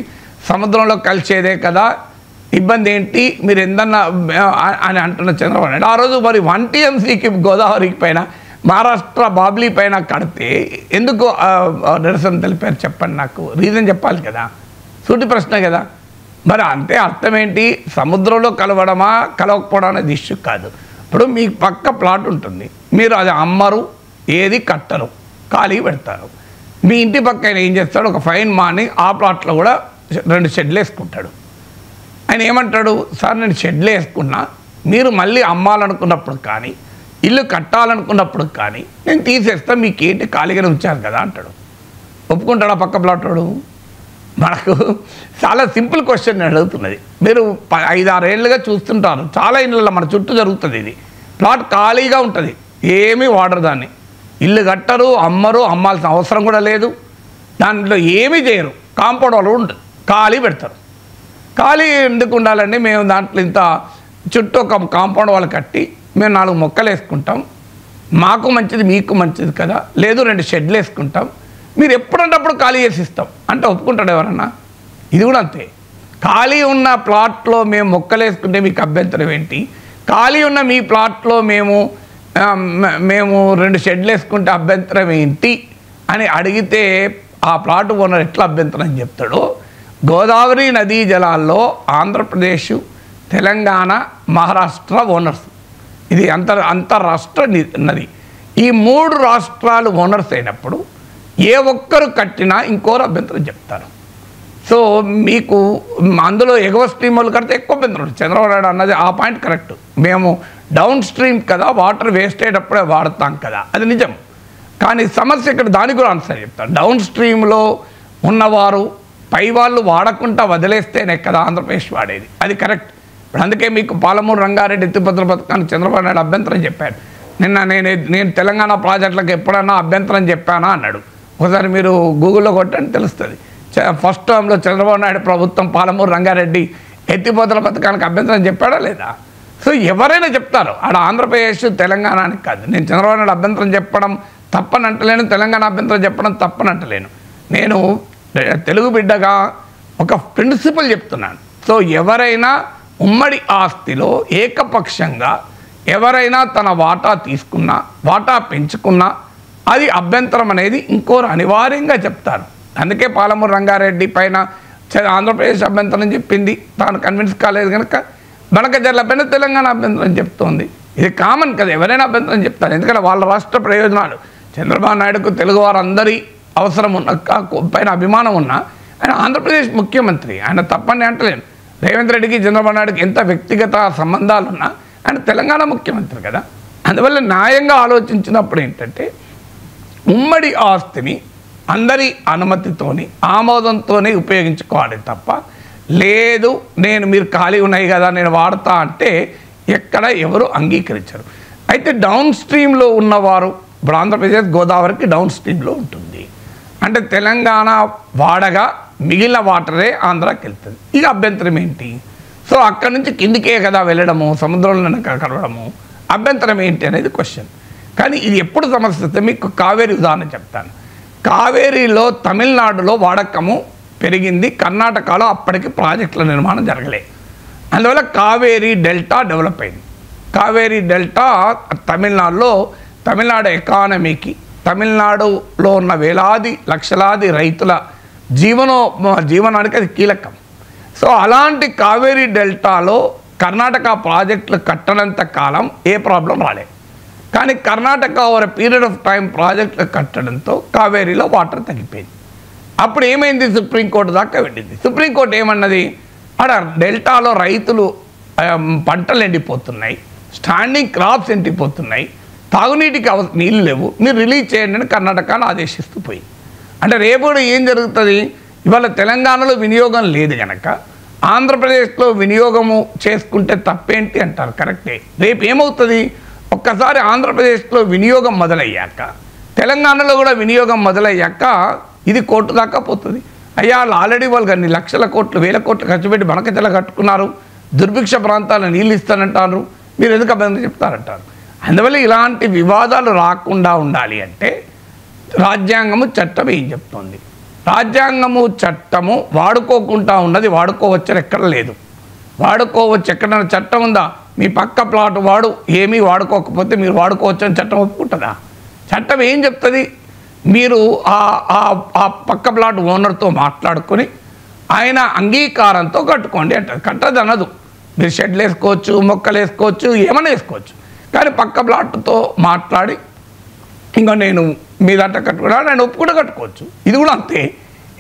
సముద్రంలో కలిసేదే కదా, ఇబ్బంది ఏంటి మీరు ఎందన్నా అని అంటున్న చంద్రబాబు నాయుడు. ఆ రోజు మరి 1 TMCకి గోదావరికి పైన మహారాష్ట్ర బాబ్లీ పైన కడితే ఎందుకు నిరసన తెలిపారు చెప్పండి, నాకు రీజన్ చెప్పాలి కదా, సూటి ప్రశ్న కదా. మరి అంతే అర్థం ఏంటి? సముద్రంలో కలవడమా కలవకపోవడం అనేది ఇష్యూ కాదు. ఇప్పుడు మీ పక్క ప్లాట్ ఉంటుంది, మీరు అది అమ్మరు, ఏది కట్టరు, ఖాళీ పెడతారు. మీ ఇంటి పక్క ఆయన ఏం చేస్తాడు, ఒక ఫైన్ మార్నింగ్ ఆ ప్లాట్లో కూడా 2 షెడ్లు వేసుకుంటాడు. ఆయన ఏమంటాడు, సార్ నేను షెడ్లు వేసుకున్నా, మీరు మళ్ళీ అమ్మాలనుకున్నప్పుడు కానీ ఇల్లు కట్టాలనుకున్నప్పుడు కానీ నేను తీసేస్తా, మీకు ఏంటి ఖాళీగానే ఉంచారు కదా అంటాడు. ఒప్పుకుంటాడా పక్క ప్లాట్ వాడు? మనకు చాలా సింపుల్ క్వశ్చన్ అడుగుతున్నది. మీరు 5-6 ఏళ్ళుగా చూస్తుంటారు, చాలా ఇళ్ళల్లో మన చుట్టూ జరుగుతుంది. ఇది ప్లాట్ ఖాళీగా ఉంటుంది, ఏమీ వాడరు దాన్ని, ఇల్లు కట్టరు, అమ్మరు, అమ్మాల్సిన అవసరం కూడా లేదు, దాంట్లో ఏమీ చేయరు, కాంపౌండ్ వాళ్ళు ఉండదు, ఖాళీ పెడతారు. ఖాళీ ఎందుకు ఉండాలండి, మేము దాంట్లో ఇంత చుట్టూ ఒక కాంపౌండ్ వాళ్ళు కట్టి మేము 4 మొక్కలు వేసుకుంటాం, మాకు మంచిది మీకు మంచిది కదా, లేదు 2 షెడ్లు వేసుకుంటాం, మీరు ఎప్పుడంటప్పుడు ఖాళీ చేసి ఇస్తాం అంటే ఒప్పుకుంటాడు ఎవరన్నా? ఇది కూడా అంతే. ఖాళీ ఉన్న ప్లాట్లో మేము మొక్కలు వేసుకుంటే మీకు అభ్యంతరం ఏంటి? ఖాళీ ఉన్న మీ ప్లాట్లో మేము 2 షెడ్లు వేసుకుంటే అభ్యంతరం ఏంటి అని అడిగితే ఆ ప్లాట్ ఓనర్ ఎట్లా అభ్యంతరం చెప్తాడో, గోదావరి నదీ జలాల్లో ఆంధ్రప్రదేశ్, తెలంగాణ, మహారాష్ట్ర ఓనర్స్, ఇది అంతర్రాష్ట్ర నది. ఈ 3 రాష్ట్రాలు ఓనర్స్ అయినప్పుడు ఏ ఒక్కరు కట్టినా ఇంకోరు అభ్యంతరం చెప్తారు. సో మీకు అందులో ఎగువ స్ట్రీమ్ వాళ్ళు కడితే ఎక్కువ అభ్యంతరం. చంద్రబాబు నాయుడు అన్నది ఆ పాయింట్ కరెక్ట్. మేము డౌన్ స్ట్రీమ్ కదా, వాటర్ వేస్ట్ అయ్యేటప్పుడే వాడతాం కదా, అది నిజం. కానీ సమస్య ఇక్కడ దానికి కూడా ఆన్సర్ చెప్తాను. డౌన్ స్ట్రీమ్లో ఉన్నవారు పై వాళ్ళు వాడకుండా వదిలేస్తేనే కదా ఆంధ్రప్రదేశ్ వాడేది, అది కరెక్ట్. ఇప్పుడు అందుకే మీకు పాలమూరు రంగారెడ్డి ఎత్తిపోతల పథకాన్ని చంద్రబాబు నాయుడు అభ్యంతరం చెప్పారు. నిన్న నేను తెలంగాణ ప్రాజెక్టులకు ఎప్పుడన్నా అభ్యంతరం చెప్పానా అన్నాడు. ఒకసారి మీరు గూగుల్లో కొట్టండి తెలుస్తుంది. ఫస్ట్ టర్మ్లో చంద్రబాబు నాయుడు ప్రభుత్వం పాలమూరు రంగారెడ్డి ఎత్తిపోతల పథకానికి అభ్యంతరం చెప్పాడా లేదా? సో ఎవరైనా చెప్తారు, ఆడ ఆంధ్రప్రదేశ్ తెలంగాణకి కాదు. నేను చంద్రబాబు నాయుడు అభ్యంతరం చెప్పడం తప్పని అంటలేను, తెలంగాణ అభ్యంతరం చెప్పడం తప్పని అంటలేను. నేను తెలుగు బిడ్డగా ఒక ప్రిన్సిపల్ చెప్తున్నాను. సో ఎవరైనా ఉమ్మడి ఆస్తిలో ఏకపక్షంగా ఎవరైనా తన వాటా తీసుకున్నా, వాటా పెంచుకున్నా అది అభ్యంతరం అనేది ఇంకోరు అనివార్యంగా చెప్తారు. అందుకే పాలమూరు రంగారెడ్డి పైన ఆంధ్రప్రదేశ్ అభ్యంతరం చెప్పింది, తాను కన్విన్స్ కాలేదు కనుక బనకచెర్ల పైన తెలంగాణ అభ్యంతరం చెప్తోంది. ఇది కామన్ కదా, ఎవరైనా అభ్యంతరం చెప్తారు. ఎందుకంటే వాళ్ళ రాష్ట్ర ప్రయోజనాలు, చంద్రబాబు నాయుడుకు తెలుగు వారందరి అవసరం ఉన్న పైన అభిమానం ఉన్నా ఆయన ఆంధ్రప్రదేశ్ ముఖ్యమంత్రి, ఆయన తప్పని అంటలేను. రేవంత్ రెడ్డికి చంద్రబాబు నాయుడుకి ఎంత వ్యక్తిగత సంబంధాలు ఉన్నా ఆయన తెలంగాణ ముఖ్యమంత్రి కదా. అందువల్ల న్యాయంగా ఆలోచించినప్పుడు ఏంటంటే ఉమ్మడి ఆస్తిని అందరి అనుమతితోని ఆమోదంతోనే ఉపయోగించుకోవాలి తప్ప, లేదు మీరు ఖాళీ ఉన్నాయి కదా నేను వాడతా అంటే ఎక్కడ ఎవరు అంగీకరించరు. అయితే డౌన్ స్ట్రీమ్లో ఉన్నవారు, ఇప్పుడు ఆంధ్రప్రదేశ్ గోదావరికి డౌన్ స్ట్రీమ్లో ఉంటుంది అంటే తెలంగాణ వాడగా మిగిలిన వాటరే ఆంధ్రాకి వెళ్తుంది. ఇక అభ్యంతరం ఏంటి? సో అక్కడి నుంచి కిందికే కదా వెళ్ళడము, సముద్రంలో కలవడము, అభ్యంతరం ఏంటి అనేది క్వశ్చన్. కానీ ఇది ఎప్పుడు సమస్య వస్తే మీకు కావేరీ ఉదాహరణ చెప్తాను. కావేరీలో తమిళనాడులో వాడకము పెరిగింది, కర్ణాటకలో అప్పటికి ప్రాజెక్టుల నిర్మాణం జరగలే. అందువల్ల కావేరీ డెల్టా డెవలప్ అయింది. కావేరీ డెల్టా తమిళనాడు ఎకానమీకి, తమిళనాడులో ఉన్న లక్షలాది రైతుల జీవనానికి అది కీలకం. సో అలాంటి కావేరీ డెల్టాలో కర్ణాటక ప్రాజెక్టులు కట్టనంత కాలం ఏ ప్రాబ్లం రాలేదు. కానీ Karnataka over period of time ప్రాజెక్టులు కట్టడంతో కావేరీలో వాటర్ తగ్గిపోయింది. అప్పుడు ఏమైంది? సుప్రీంకోర్టు దాకా వెళ్ళింది. సుప్రీంకోర్టు ఏమన్నది, ఆడ డెల్టాలో రైతులు పంటలు ఎండిపోతున్నాయి, స్టాండింగ్ క్రాప్స్ ఎండిపోతున్నాయి, తాగునీటికి నీళ్ళు లేవు, మీరు రిలీజ్ చేయండి అని కర్ణాటకను ఆదేశిస్తూ పోయి. అంటే రేపు ఏం జరుగుతుంది? ఇవాళ తెలంగాణలో వినియోగం లేదు కనుక ఆంధ్రప్రదేశ్లో వినియోగము చేసుకుంటే తప్పేంటి అంటారు, కరెక్టే. రేపు ఏమవుతుంది? ఒక్కసారి ఆంధ్రప్రదేశ్లో వినియోగం మొదలయ్యాక తెలంగాణలో కూడా వినియోగం మొదలయ్యాక ఇది కోర్టు దాకా పోతుంది. అయ్యా వాళ్ళు ఆల్రెడీ వాళ్ళు అన్ని లక్షల కోట్లు వేల కోట్లు ఖర్చు పెట్టి బనకచెర్ల కట్టుకున్నారు, దుర్భిక్ష ప్రాంతాలను నీళ్ళు ఇస్తానంటారు, మీరు ఎందుకు అభ్యంతరం చెప్తారంటారు. అందువల్ల ఇలాంటి వివాదాలు రాకుండా ఉండాలి అంటే రాజ్యాంగము చట్టం ఏం చెప్తోంది? రాజ్యాంగము చట్టము వాడుకోకుండా ఉన్నది వాడుకోవచ్చని ఎక్కడ లేదు. వాడుకోవచ్చు ఎక్కడైనా చట్టం ఉందా? మీ పక్క ప్లాట్ వాడు ఏమీ వాడుకోకపోతే మీరు వాడుకోవచ్చు అని చట్టం ఒప్పుకుంటుందా? చట్టం ఏం చెప్తుంది? మీరు ఆ పక్క ప్లాట్ ఓనర్తో మాట్లాడుకొని ఆయన అంగీకారంతో కట్టుకోండి అంటారు. కట్టదు అనదు. మీరు షెడ్లు వేసుకోవచ్చు, మొక్కలు వేసుకోవచ్చు, ఏమైనా వేసుకోవచ్చు. కానీ పక్క ప్లాట్తో మాట్లాడి ఇంకా నేను మీ దాంట్లో కట్టుకున్నా నేను ఒప్పుకుంటే కట్టుకోవచ్చు. ఇది కూడా అంతే.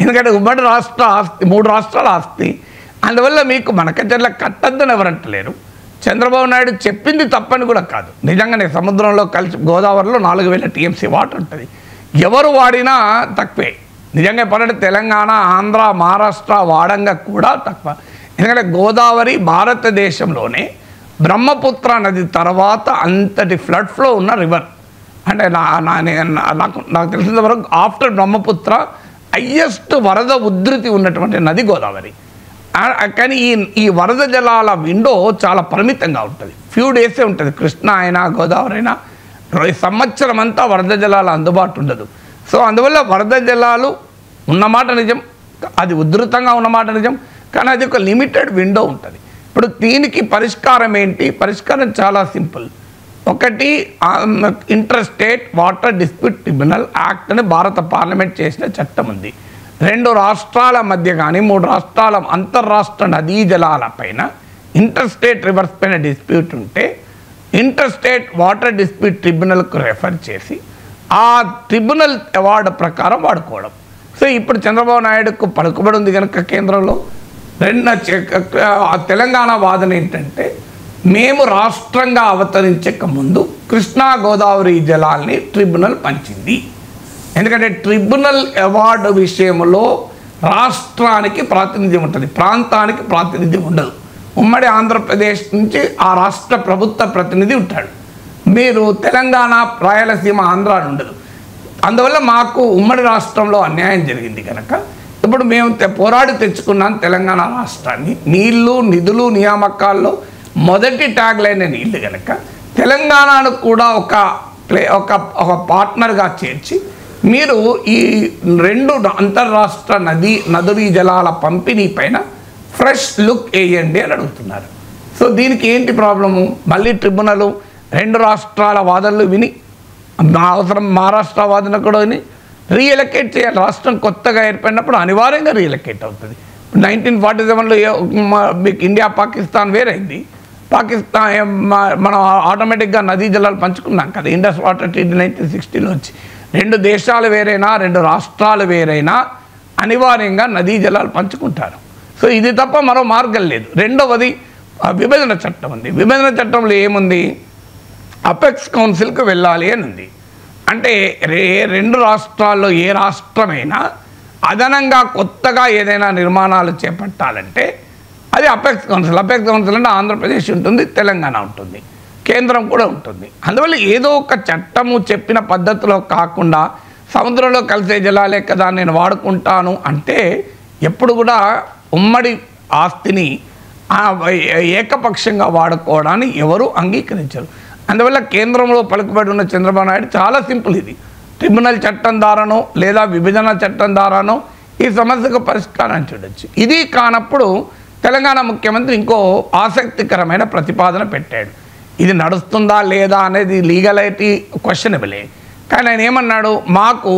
ఎందుకంటే ఉమ్మడి రాష్ట్ర ఆస్తి 3 రాష్ట్రాల ఆస్తి. అందువల్ల మీకు బనకచెర్ల కట్టద్దని ఎవరంటలేరు. చంద్రబాబు నాయుడు చెప్పింది తప్పని కూడా కాదు. నిజంగానే సముద్రంలో కలిసి గోదావరిలో 4000 TMC వాటర్ ఉంటుంది. ఎవరు వాడినా తక్కువే. నిజంగా చెప్పాలంటే తెలంగాణ, ఆంధ్ర, మహారాష్ట్ర వాడంగా కూడా తక్కువ. ఎందుకంటే గోదావరి భారతదేశంలోనే బ్రహ్మపుత్ర నది తర్వాత అంతటి ఫ్లడ్ ఫ్లో ఉన్న రివర్. అంటే నాకు తెలిసినంత వరకు ఆఫ్టర్ బ్రహ్మపుత్ర హయ్యెస్ట్ వరద ఉధృతి ఉన్నటువంటి నది గోదావరి. కానీ ఈ వరద జలాల విండో చాలా పరిమితంగా ఉంటుంది. ఫ్యూ డేసే ఉంటుంది. కృష్ణ అయినా గోదావరి అయినా సంవత్సరం అంతా వరద జలాలు అందుబాటు ఉండదు. సో అందువల్ల వరద జలాలు ఉన్నమాట నిజం, అది ఉధృతంగా ఉన్నమాట నిజం, కానీ అది ఒక లిమిటెడ్ విండో ఉంటుంది. ఇప్పుడు దీనికి పరిష్కారం ఏంటి? పరిష్కారం చాలా సింపుల్. ఒకటి, inter state water dispute tribunal act అని భారత పార్లమెంట్ చేసిన చట్టం ఉంది. 2 రాష్ట్రాల మధ్య కానీ 3 రాష్ట్రాల అంతర్రాష్ట్ర నదీ జలాల పైన ఇంటర్ స్టేట్ రివర్స్ పైన డిస్ప్యూట్ ఉంటే ఇంటర్ స్టేట్ వాటర్ డిస్ప్యూట్ ట్రిబ్యునల్కు రెఫర్ చేసి ఆ ట్రిబ్యునల్ అవార్డు ప్రకారం వాడుకోవడం. సో ఇప్పుడు చంద్రబాబు నాయుడుకు పలుకుబడి ఉంది కనుక కేంద్రంలో తెలంగాణ వాదన ఏంటంటే మేము రాష్ట్రంగా అవతరించక ముందు కృష్ణా గోదావరి జలాల్ని ట్రిబ్యునల్ పంచింది. ఎందుకంటే ట్రిబ్యునల్ అవార్డు విషయంలో రాష్ట్రానికి ప్రాతినిధ్యం ఉంటుంది, ప్రాంతానికి ప్రాతినిధ్యం ఉండదు. ఉమ్మడి ఆంధ్రప్రదేశ్ నుంచి ఆ రాష్ట్ర ప్రభుత్వ ప్రతినిధి ఉంటాడు. మీరు తెలంగాణ, రాయలసీమ, ఆంధ్ర ఉండదు. అందువల్ల మాకు ఉమ్మడి రాష్ట్రంలో అన్యాయం జరిగింది కనుక ఇప్పుడు మేము పోరాడి తెచ్చుకున్నాం తెలంగాణ రాష్ట్రాన్ని. నీళ్లు, నిధులు, నియామకాల్లో మొదటి ట్యాగ్ లైన్ నీళ్ళు కనుక తెలంగాణను కూడా ఒక పార్ట్నర్గా చేర్చి మీరు ఈ 2 అంతర్రాష్ట్ర నదీ జలాల పంపిణీ పైన ఫ్రెష్ లుక్ వేయండి అని అడుగుతున్నారు. సో దీనికి ఏంటి ప్రాబ్లము? మళ్ళీ ట్రిబ్యునల్ 2 రాష్ట్రాల వాదనలు విని అవసరం మహారాష్ట్ర వాదన కూడా విని రీఎలకేట్ చేయాలి. రాష్ట్రం కొత్తగా ఏర్పడినప్పుడు అనివార్యంగా రీఎలకేట్ అవుతుంది. 1947లో మీకు ఇండియా పాకిస్తాన్ వేరైంది. పాకిస్తాన్ మనం ఆటోమేటిక్గా నదీ జలాలు పంచుకున్నాం కదా. ఇండస్ వాటర్ ట్రీటీ 1960లో వచ్చి 2 దేశాలు వేరైనా 2 రాష్ట్రాలు వేరైనా అనివార్యంగా నదీ జలాలు పంచుకుంటారు. సో ఇది తప్ప మరో మార్గం లేదు. రెండవది విభజన చట్టం ఉంది. విభజన చట్టంలో ఏముంది? అపెక్స్ కౌన్సిల్కి వెళ్ళాలి అని ఉంది. అంటే 2 రాష్ట్రాల్లో ఏ రాష్ట్రమైనా అదనంగా కొత్తగా ఏదైనా నిర్మాణాలు చేపట్టాలంటే అది అపెక్స్ కౌన్సిల్. అపెక్స్ కౌన్సిల్ అంటే ఆంధ్రప్రదేశ్ ఉంటుంది, తెలంగాణ ఉంటుంది, కేంద్రం కూడా ఉంటుంది. అందువల్ల ఏదో ఒక చట్టము చెప్పిన పద్ధతిలో కాకుండా సముద్రంలో కలిసే జలాలే కదా నేను వాడుకుంటాను అంటే ఎప్పుడు కూడా ఉమ్మడి ఆస్తిని ఏకపక్షంగా వాడుకోవడాన్ని ఎవరు అంగీకరించరు. అందువల్ల కేంద్రంలో పలుకుబడి ఉన్న చంద్రబాబు నాయుడు చాలా సింపుల్. ఇది ట్రిబ్యునల్ చట్టం ద్వారానో లేదా విభజన చట్టం ద్వారానో ఈ సమస్యకు పరిష్కారం చూడొచ్చు. ఇది కానప్పుడు తెలంగాణ ముఖ్యమంత్రి ఇంకో ఆసక్తికరమైన ప్రతిపాదన పెట్టాడు. ఇది నడుస్తుందా లేదా అనేది లీగలైటీ క్వశ్చనబులే. కానీ ఆయన ఏమన్నాడు? మాకు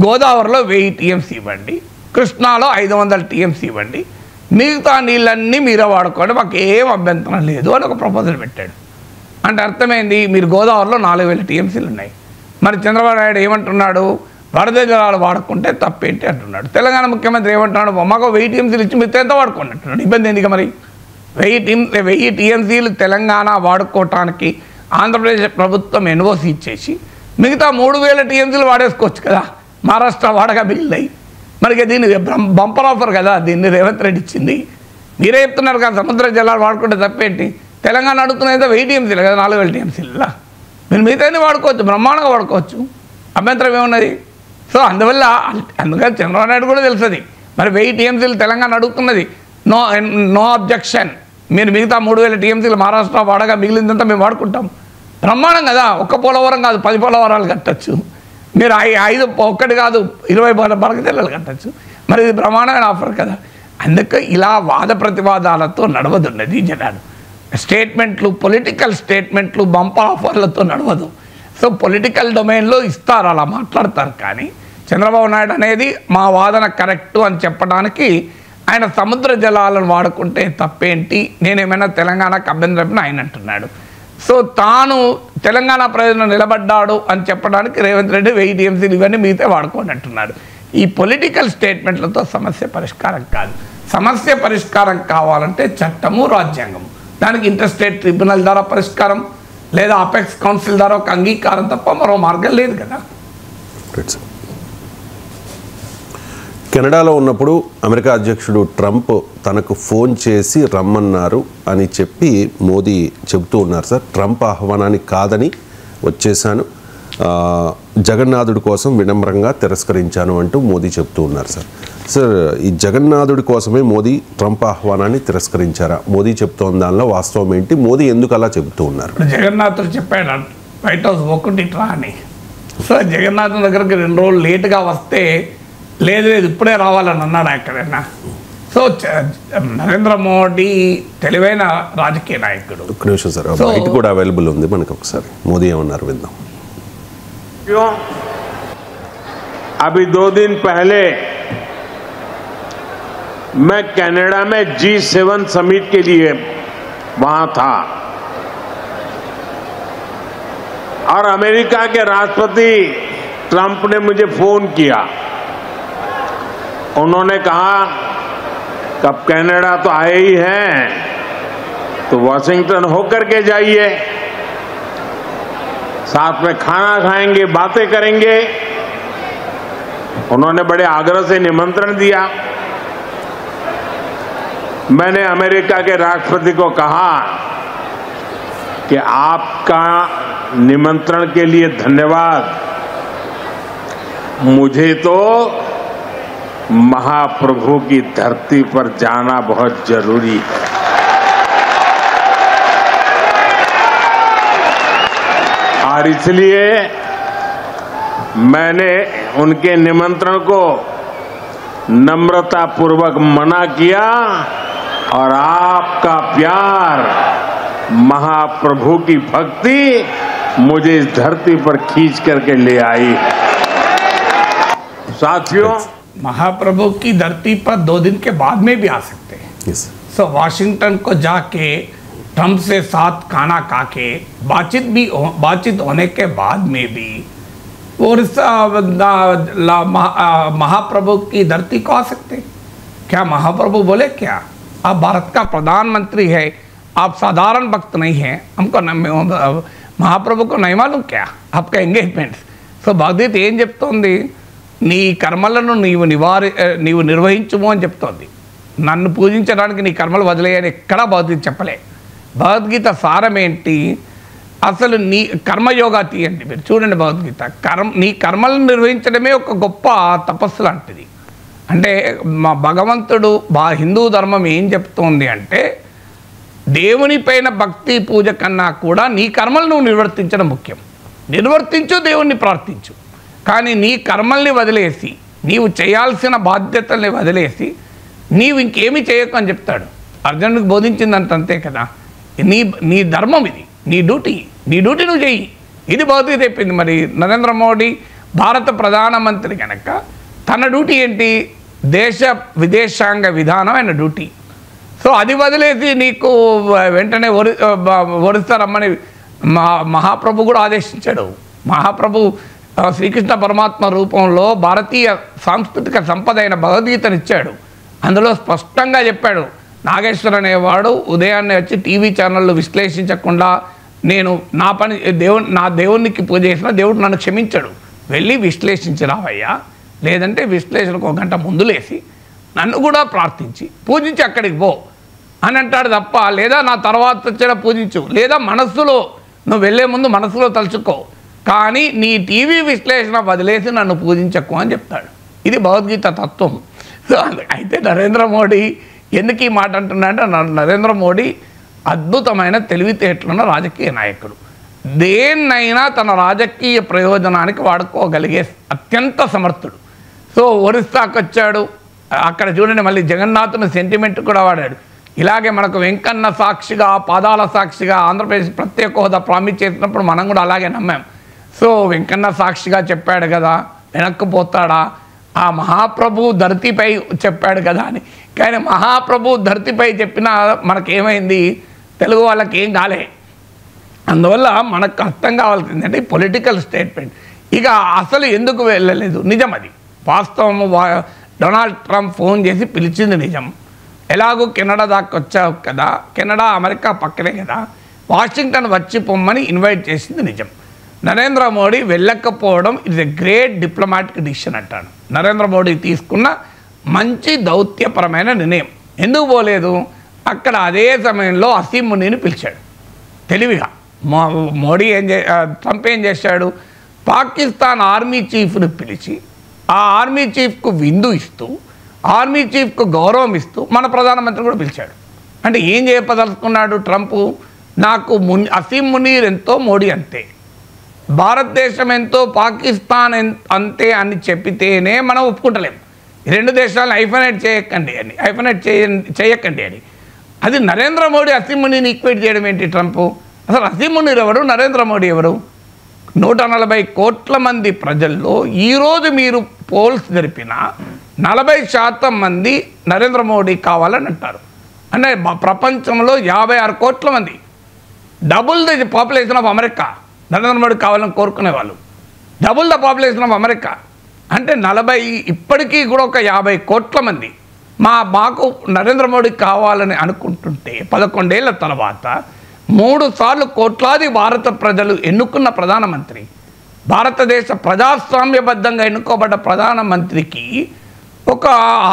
గోదావరిలో 1000 TMC ఇవ్వండి, కృష్ణాలో 500 TMC ఇవ్వండి, మిగతా నీళ్ళన్నీ మీరే వాడుకోండి, మాకు ఏం అభ్యంతరం లేదు అని ఒక ప్రపోజల్ పెట్టాడు. అంటే అర్థమైంది, మీరు గోదావరిలో 4000 TMCలు ఉన్నాయి. మరి చంద్రబాబు నాయుడు ఏమంటున్నాడు? వరద జలాలు వాడుకుంటే తప్పేంటి అంటున్నాడు. తెలంగాణ ముఖ్యమంత్రి ఏమంటున్నాడు? మాకు 1000 TMCలు ఇచ్చి మీరు ఎంత వాడుకోండి అంటున్నాడు. ఇబ్బంది ఎందుకు? మరి 1000 TMCలు తెలంగాణ వాడుకోవటానికి ఆంధ్రప్రదేశ్ ప్రభుత్వం NOC ఇచ్చేసి మిగతా 3000 TMCలు వాడేసుకోవచ్చు కదా. మహారాష్ట్ర వాడగా బిల్లుయి. మరి దీన్ని బంపర్ ఆఫర్ కదా దీన్ని రేవంత్ రెడ్డి ఇచ్చింది. మీరే చెప్తున్నారు కదా సముద్ర జలాలు వాడుకుంటే తప్పేంటి? తెలంగాణ అడుగుతున్నది 1000 TMCలు కదా, 4000 TMCలు. మీరు మిగతాన్ని వాడుకోవచ్చు, బ్రహ్మాండంగా వాడుకోవచ్చు, అభ్యంతరం ఏమున్నది? సో అందువల్ల అందుకని చంద్రబాబు నాయుడు కూడా తెలుస్తుంది. మరి 1000 టీఎంసీలు తెలంగాణ అడుగుతున్నది, నో అబ్జెక్షన్, మీరు మిగతా 3000 టీఎంసీలు మహారాష్ట్ర వాడగా మిగిలిందంతా మేము వాడుకుంటాం. బ్రహ్మాండం కదా, ఒక్క పోలవరం కాదు 10 పోలవరాలు కట్టచ్చు, మీరు 5 ఒక్కటి కాదు 20 బరక జిల్లాలు కట్టచ్చు. మరి ఇది బ్రహ్మాండమైన ఆఫర్ కదా. అందుకే ఇలా వాద ప్రతివాదాలతో నడవదున్నది జనాలు. స్టేట్మెంట్లు, పొలిటికల్ స్టేట్మెంట్లు, బంపర్ ఆఫర్లతో నడవదు. సో పొలిటికల్ డొమైన్లో ఇస్తారు, అలా మాట్లాడతారు. కానీ చంద్రబాబు నాయుడు అనేది మా వాదన కరెక్టు అని చెప్పడానికి ఆయన సముద్ర జలాలను వాడుకుంటే తప్పేంటి, నేనేమైనా తెలంగాణకు అభ్యంతరం ఆయన అంటున్నాడు. సో తాను తెలంగాణ ప్రజలను నిలబడ్డాడు అని చెప్పడానికి రేవంత్ రెడ్డి 1000 టీఎంసీలు ఇవన్నీ మిగతా వాడుకోండి అంటున్నాడు. ఈ పొలిటికల్ స్టేట్మెంట్లతో సమస్య పరిష్కారం కాదు. సమస్య పరిష్కారం కావాలంటే చట్టము, రాజ్యాంగము, దానికి ఇంటర్స్టేట్ ట్రిబ్యునల్ ద్వారా పరిష్కారం, లేదా అపెక్స్ కౌన్సిల్ ద్వారా ఒక అంగీకారం తప్ప మరో మార్గం లేదు కదా. కెనడాలో ఉన్నప్పుడు అమెరికా అధ్యక్షుడు ట్రంప్ తనకు ఫోన్ చేసి రమ్మన్నారు అని చెప్పి మోదీ చెబుతూ ఉన్నారు సార్. ట్రంప్ ఆహ్వానాన్ని కాదని వచ్చేశాను, జగన్నాథుడి కోసం వినమ్రంగా తిరస్కరించాను అంటూ మోదీ చెప్తూ ఉన్నారు సార్. సార్, ఈ జగన్నాథుడి కోసమే మోదీ ట్రంప్ ఆహ్వానాన్ని తిరస్కరించారా? మోదీ చెప్తోన్న దానిలో వాస్తవం ఏంటి? మోదీ ఎందుకు అలా చెబుతూ ఉన్నారు? జగన్నాథుడు చెప్పాడు వైట్ హౌస్ ఒకటి రా అని. సో జగన్నాథుని దగ్గరికి 2 రోజులు లేటుగా వస్తే లేదు ఇప్పుడే రావాలని అన్నాడు ఎక్కడైనా. సో నరేంద్ర మోడీ తెలివైన రాజకీయ నాయకుడు. ఒక్క నిమిషం సార్, బయట కూడా అవైలబుల్ ఉంది మనకు, ఒకసారి మోదీ ఏమన్నారు విందాం. अभी 2 दिन पहले मैं कनाडा में G7 समिट के लिए वहां था और अमेरिका के राष्ट्रपति ट्रंप ने मुझे फोन किया. उन्होंने कहा कब कनाडा तो आए ही हैं तो वॉशिंगटन होकर के जाइए, साथ में खाना खाएंगे, बातें करेंगे. उन्होंने बड़े आग्रह से निमंत्रण दिया. मैंने अमेरिका के राष्ट्रपति को कहा कि आपका निमंत्रण के लिए धन्यवाद, मुझे तो महाप्रभु की धरती पर जाना बहुत जरूरी है. और इसलिए मैंने उनके निमंत्रण को नम्रतापूर्वक मना किया और आपका प्यार, महाप्रभु की भक्ति मुझे इस धरती पर खींच करके ले आई. साथियों, महाप्रभु की धरती पर 2 दिन के बाद में भी आ सकते हैं. सो वाशिंगटन को जाके ट्रंप से साथ खाना खा के बातचीत होने के बाद में भी महाप्रभु की धरती को आ सकते. क्या महाप्रभु बोले क्या आप भारत का प्रधानमंत्री है, आप साधारण भक्त नहीं हैं, हमको महाप्रभु को नहीं मालूम क्या आपका ఎంగేజ్మెంట్. సో భగవద్గీత ఏం చెప్తోంది? నీ కర్మలను నీవు నిర్వహించుము అని చెప్తోంది. నన్ను పూజించడానికి నీ కర్మలు వదిలేయని ఎక్కడా భగవద్గీత చెప్పలే. భగవద్గీత సారం ఏంటి? అసలు నీ కర్మయోగా తీయండి, మీరు చూడండి భగవద్గీత. నీ కర్మలను నిర్వహించడమే ఒక గొప్ప తపస్సు లాంటిది. అంటే మా భగవంతుడు హిందూ ధర్మం ఏం చెప్తోంది అంటే, దేవుని పైన భక్తి పూజ కన్నా కూడా నీ కర్మలు నువ్వు నిర్వర్తించడం ముఖ్యం. నిర్వర్తించు, దేవుణ్ణి ప్రార్థించు. కానీ నీ కర్మల్ని వదిలేసి, నీవు చేయాల్సిన బాధ్యతల్ని వదిలేసి నీవు ఇంకేమీ చేయకు అని చెప్తాడు. అర్జునుడికి బోధించిందంత అంతే కదా. నీ ధర్మం ఇది, నీ డ్యూటీ నువ్వు చెయ్యి. ఇది భగవద్గీత చెప్పింది. మరి నరేంద్ర మోడీ భారత ప్రధానమంత్రి కనుక తన డ్యూటీ ఏంటి? దేశ విదేశాంగ విధానం ఆయన డ్యూటీ. సో అది వదిలేసి నీకు వెంటనే ఒరిస్సా రమ్మని మహాప్రభు కూడా ఆదేశించాడు. మహాప్రభు శ్రీకృష్ణ పరమాత్మ రూపంలో భారతీయ సాంస్కృతిక సంపద అయిన భగవద్గీతనిచ్చాడు. అందులో స్పష్టంగా చెప్పాడు, నాగేశ్వర్ అనేవాడు ఉదయాన్నే వచ్చి టీవీ ఛానళ్ళు విశ్లేషించకుండా నేను నా దేవునికి పూజ చేసిన దేవుడు నన్ను క్షమించాడు, వెళ్ళి విశ్లేషించి రావయ్యా, లేదంటే విశ్లేషణకు 1 గంట ముందు లేసి నన్ను కూడా ప్రార్థించి పూజించి అక్కడికి పో అని అంటాడు తప్ప, లేదా నా తర్వాత వచ్చిన పూజించు, లేదా మనస్సులో నువ్వు వెళ్ళే ముందు మనస్సులో తలుచుకో, కానీ నీ టీవీ విశ్లేషణ వదిలేసి నన్ను పూజించకు అని చెప్తాడు. ఇది భగవద్గీత తత్వం. సో అయితే నరేంద్ర మోడీ ఎందుకు ఈ మాట అంటున్నాడంటే, నరేంద్ర మోడీ అద్భుతమైన తెలివితేటలున్న రాజకీయ నాయకుడు. దేన్నైనా తన రాజకీయ ప్రయోజనానికి వాడుకోగలిగే అత్యంత సమర్థుడు. సో ఒరిస్సాకు వచ్చాడు, అక్కడ చూడండి మళ్ళీ జగన్నాథుని సెంటిమెంట్ కూడా వాడాడు. ఇలాగే మనకు వెంకన్న సాక్షిగా, పాదాల సాక్షిగా ఆంధ్రప్రదేశ్ ప్రత్యేక హోదా ప్రామిస్ చేసినప్పుడు మనం కూడా అలాగే నమ్మాం. సో వెంకన్న సాక్షిగా చెప్పాడు కదా, వెనక్కి పోతాడా, ఆ మహాప్రభు ధరతిపై చెప్పాడు కదా అని. కానీ మహాప్రభు ధరతిపై చెప్పినా మనకేమైంది, తెలుగు వాళ్ళకి ఏం కాలే. అందువల్ల మనకు అర్థం కావాల్సిందంటే పొలిటికల్ స్టేట్మెంట్. ఇక అసలు ఎందుకు వెళ్ళలేదు, నిజం అది వాస్తవం. డొనాల్డ్ ట్రంప్ ఫోన్ చేసి పిలిచింది నిజం. ఎలాగో కెనడా దాకా వచ్చావు కదా, కెనడా అమెరికా పక్కనే కదా, వాషింగ్టన్ వచ్చి పొమ్మని ఇన్వైట్ చేసింది నిజం. నరేంద్ర మోడీ వెళ్ళకపోవడం it's a great diplomatic decision అంటాను. నరేంద్ర మోడీ తీసుకున్న మంచి దౌత్యపరమైన నిర్ణయం. ఎందుకు పోలేదు, అక్కడ అదే సమయంలో అసీం మునీని పిలిచాడు తెలివిగా. మోడీ ట్రంప్ ఏం చేశాడు, పాకిస్తాన్ ఆర్మీ చీఫ్ని పిలిచి ఆ ఆర్మీ చీఫ్కు విందు ఇస్తూ, ఆర్మీ చీఫ్కు గౌరవం ఇస్తూ మన ప్రధానమంత్రి కూడా పిలిచాడు. అంటే ఏం చెప్పదలుచుకున్నాడు ట్రంప్, నాకు అసీం మునీర్ ఎంతో మోడీ అంతే, భారతదేశం ఎంతో పాకిస్తాన్ అంతే అని చెప్పితేనే మనం ఒప్పుకుంటలేము. రెండు దేశాలను ఐఫోనేట్ చేయకండి అని. అది నరేంద్ర మోడీ అసీం మునీని ఈక్వేట్ చేయడం ఏంటి ట్రంప్? అసలు అసీం మునీర్ ఎవరు, నరేంద్ర మోడీ ఎవరు? 140 కోట్ల మంది ప్రజల్లో ఈరోజు మీరు పోల్స్ జరిపిన 40% మంది నరేంద్ర మోడీ కావాలని అంటారు. అంటే ప్రపంచంలో 56 కోట్ల మంది, double the population of America Narendra Modi కావాలని కోరుకునే వాళ్ళు, double the population of America. అంటే 40 ఇప్పటికీ కూడా ఒక 50 కోట్ల మంది మాకు నరేంద్ర మోడీ కావాలని అనుకుంటుంటే 11 ఏళ్ల తర్వాత 3 సార్లు కోట్లాది భారత ప్రజలు ఎన్నుకున్న ప్రధానమంత్రి, భారతదేశ ప్రజాస్వామ్యబద్ధంగా ఎన్నుకోబడ్డ ప్రధానమంత్రికి ఒక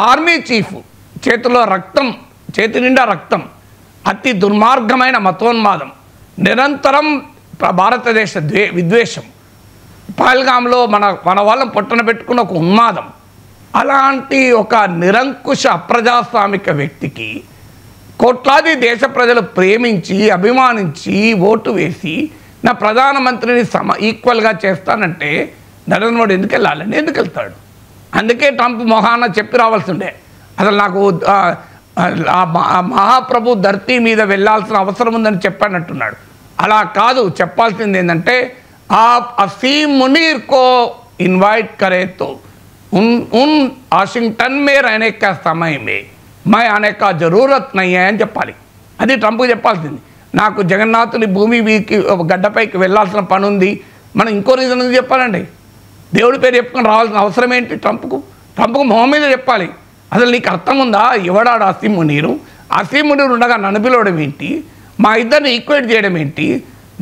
ఆర్మీ చీఫ్ చేతిలో రక్తం, చేతి నిండా రక్తం, అతి దుర్మార్గమైన మతోన్మాదం, నిరంతరం భారతదేశ విద్వేషం, పహల్గాంలో మన వాళ్ళని పొట్టన పెట్టుకున్న ఒక ఉన్మాదం, అలాంటి ఒక నిరంకుశ అప్రజాస్వామిక వ్యక్తికి కోట్లాది దేశ ప్రజలు ప్రేమించి అభిమానించి ఓటు వేసి నా ప్రధానమంత్రిని ఈక్వల్గా చేస్తానంటే నరేంద్ర మోడీ ఎందుకు వెళ్ళాలని, ఎందుకు వెళ్తాడు? అందుకే ట్రంప్ మొహాన చెప్పి రావాల్సిందే, అసలు నాకు మహాప్రభు ధర్తీ మీద వెళ్ళాల్సిన అవసరం ఉందని చెప్పానంటున్నాడు. అలా కాదు, చెప్పాల్సింది ఏంటంటే आप असीम मुनीर को इनवाइट करे तो उन वाशिंगटन में रहने का समय में मैं आने का जरूरत नहीं है అని చెప్పాలి. అది ట్రంప్కి చెప్పాల్సింది. నాకు జగన్నాథుని భూమి గడ్డపైకి వెళ్ళాల్సిన పని ఉంది, మనం ఇంకో రీజన్ ఉంది చెప్పాలండి. దేవుడి పేరు చెప్పుకొని రావాల్సిన అవసరం ఏంటి ట్రంప్కు మొహం మీద చెప్పాలి. అసలు నీకు అర్థం ఉందా, ఎవడాడు అసీం మునీరు ఉండగా నన్ను పిలవడం ఏంటి, మా ఇద్దరిని ఈక్వేట్ చేయడం ఏంటి,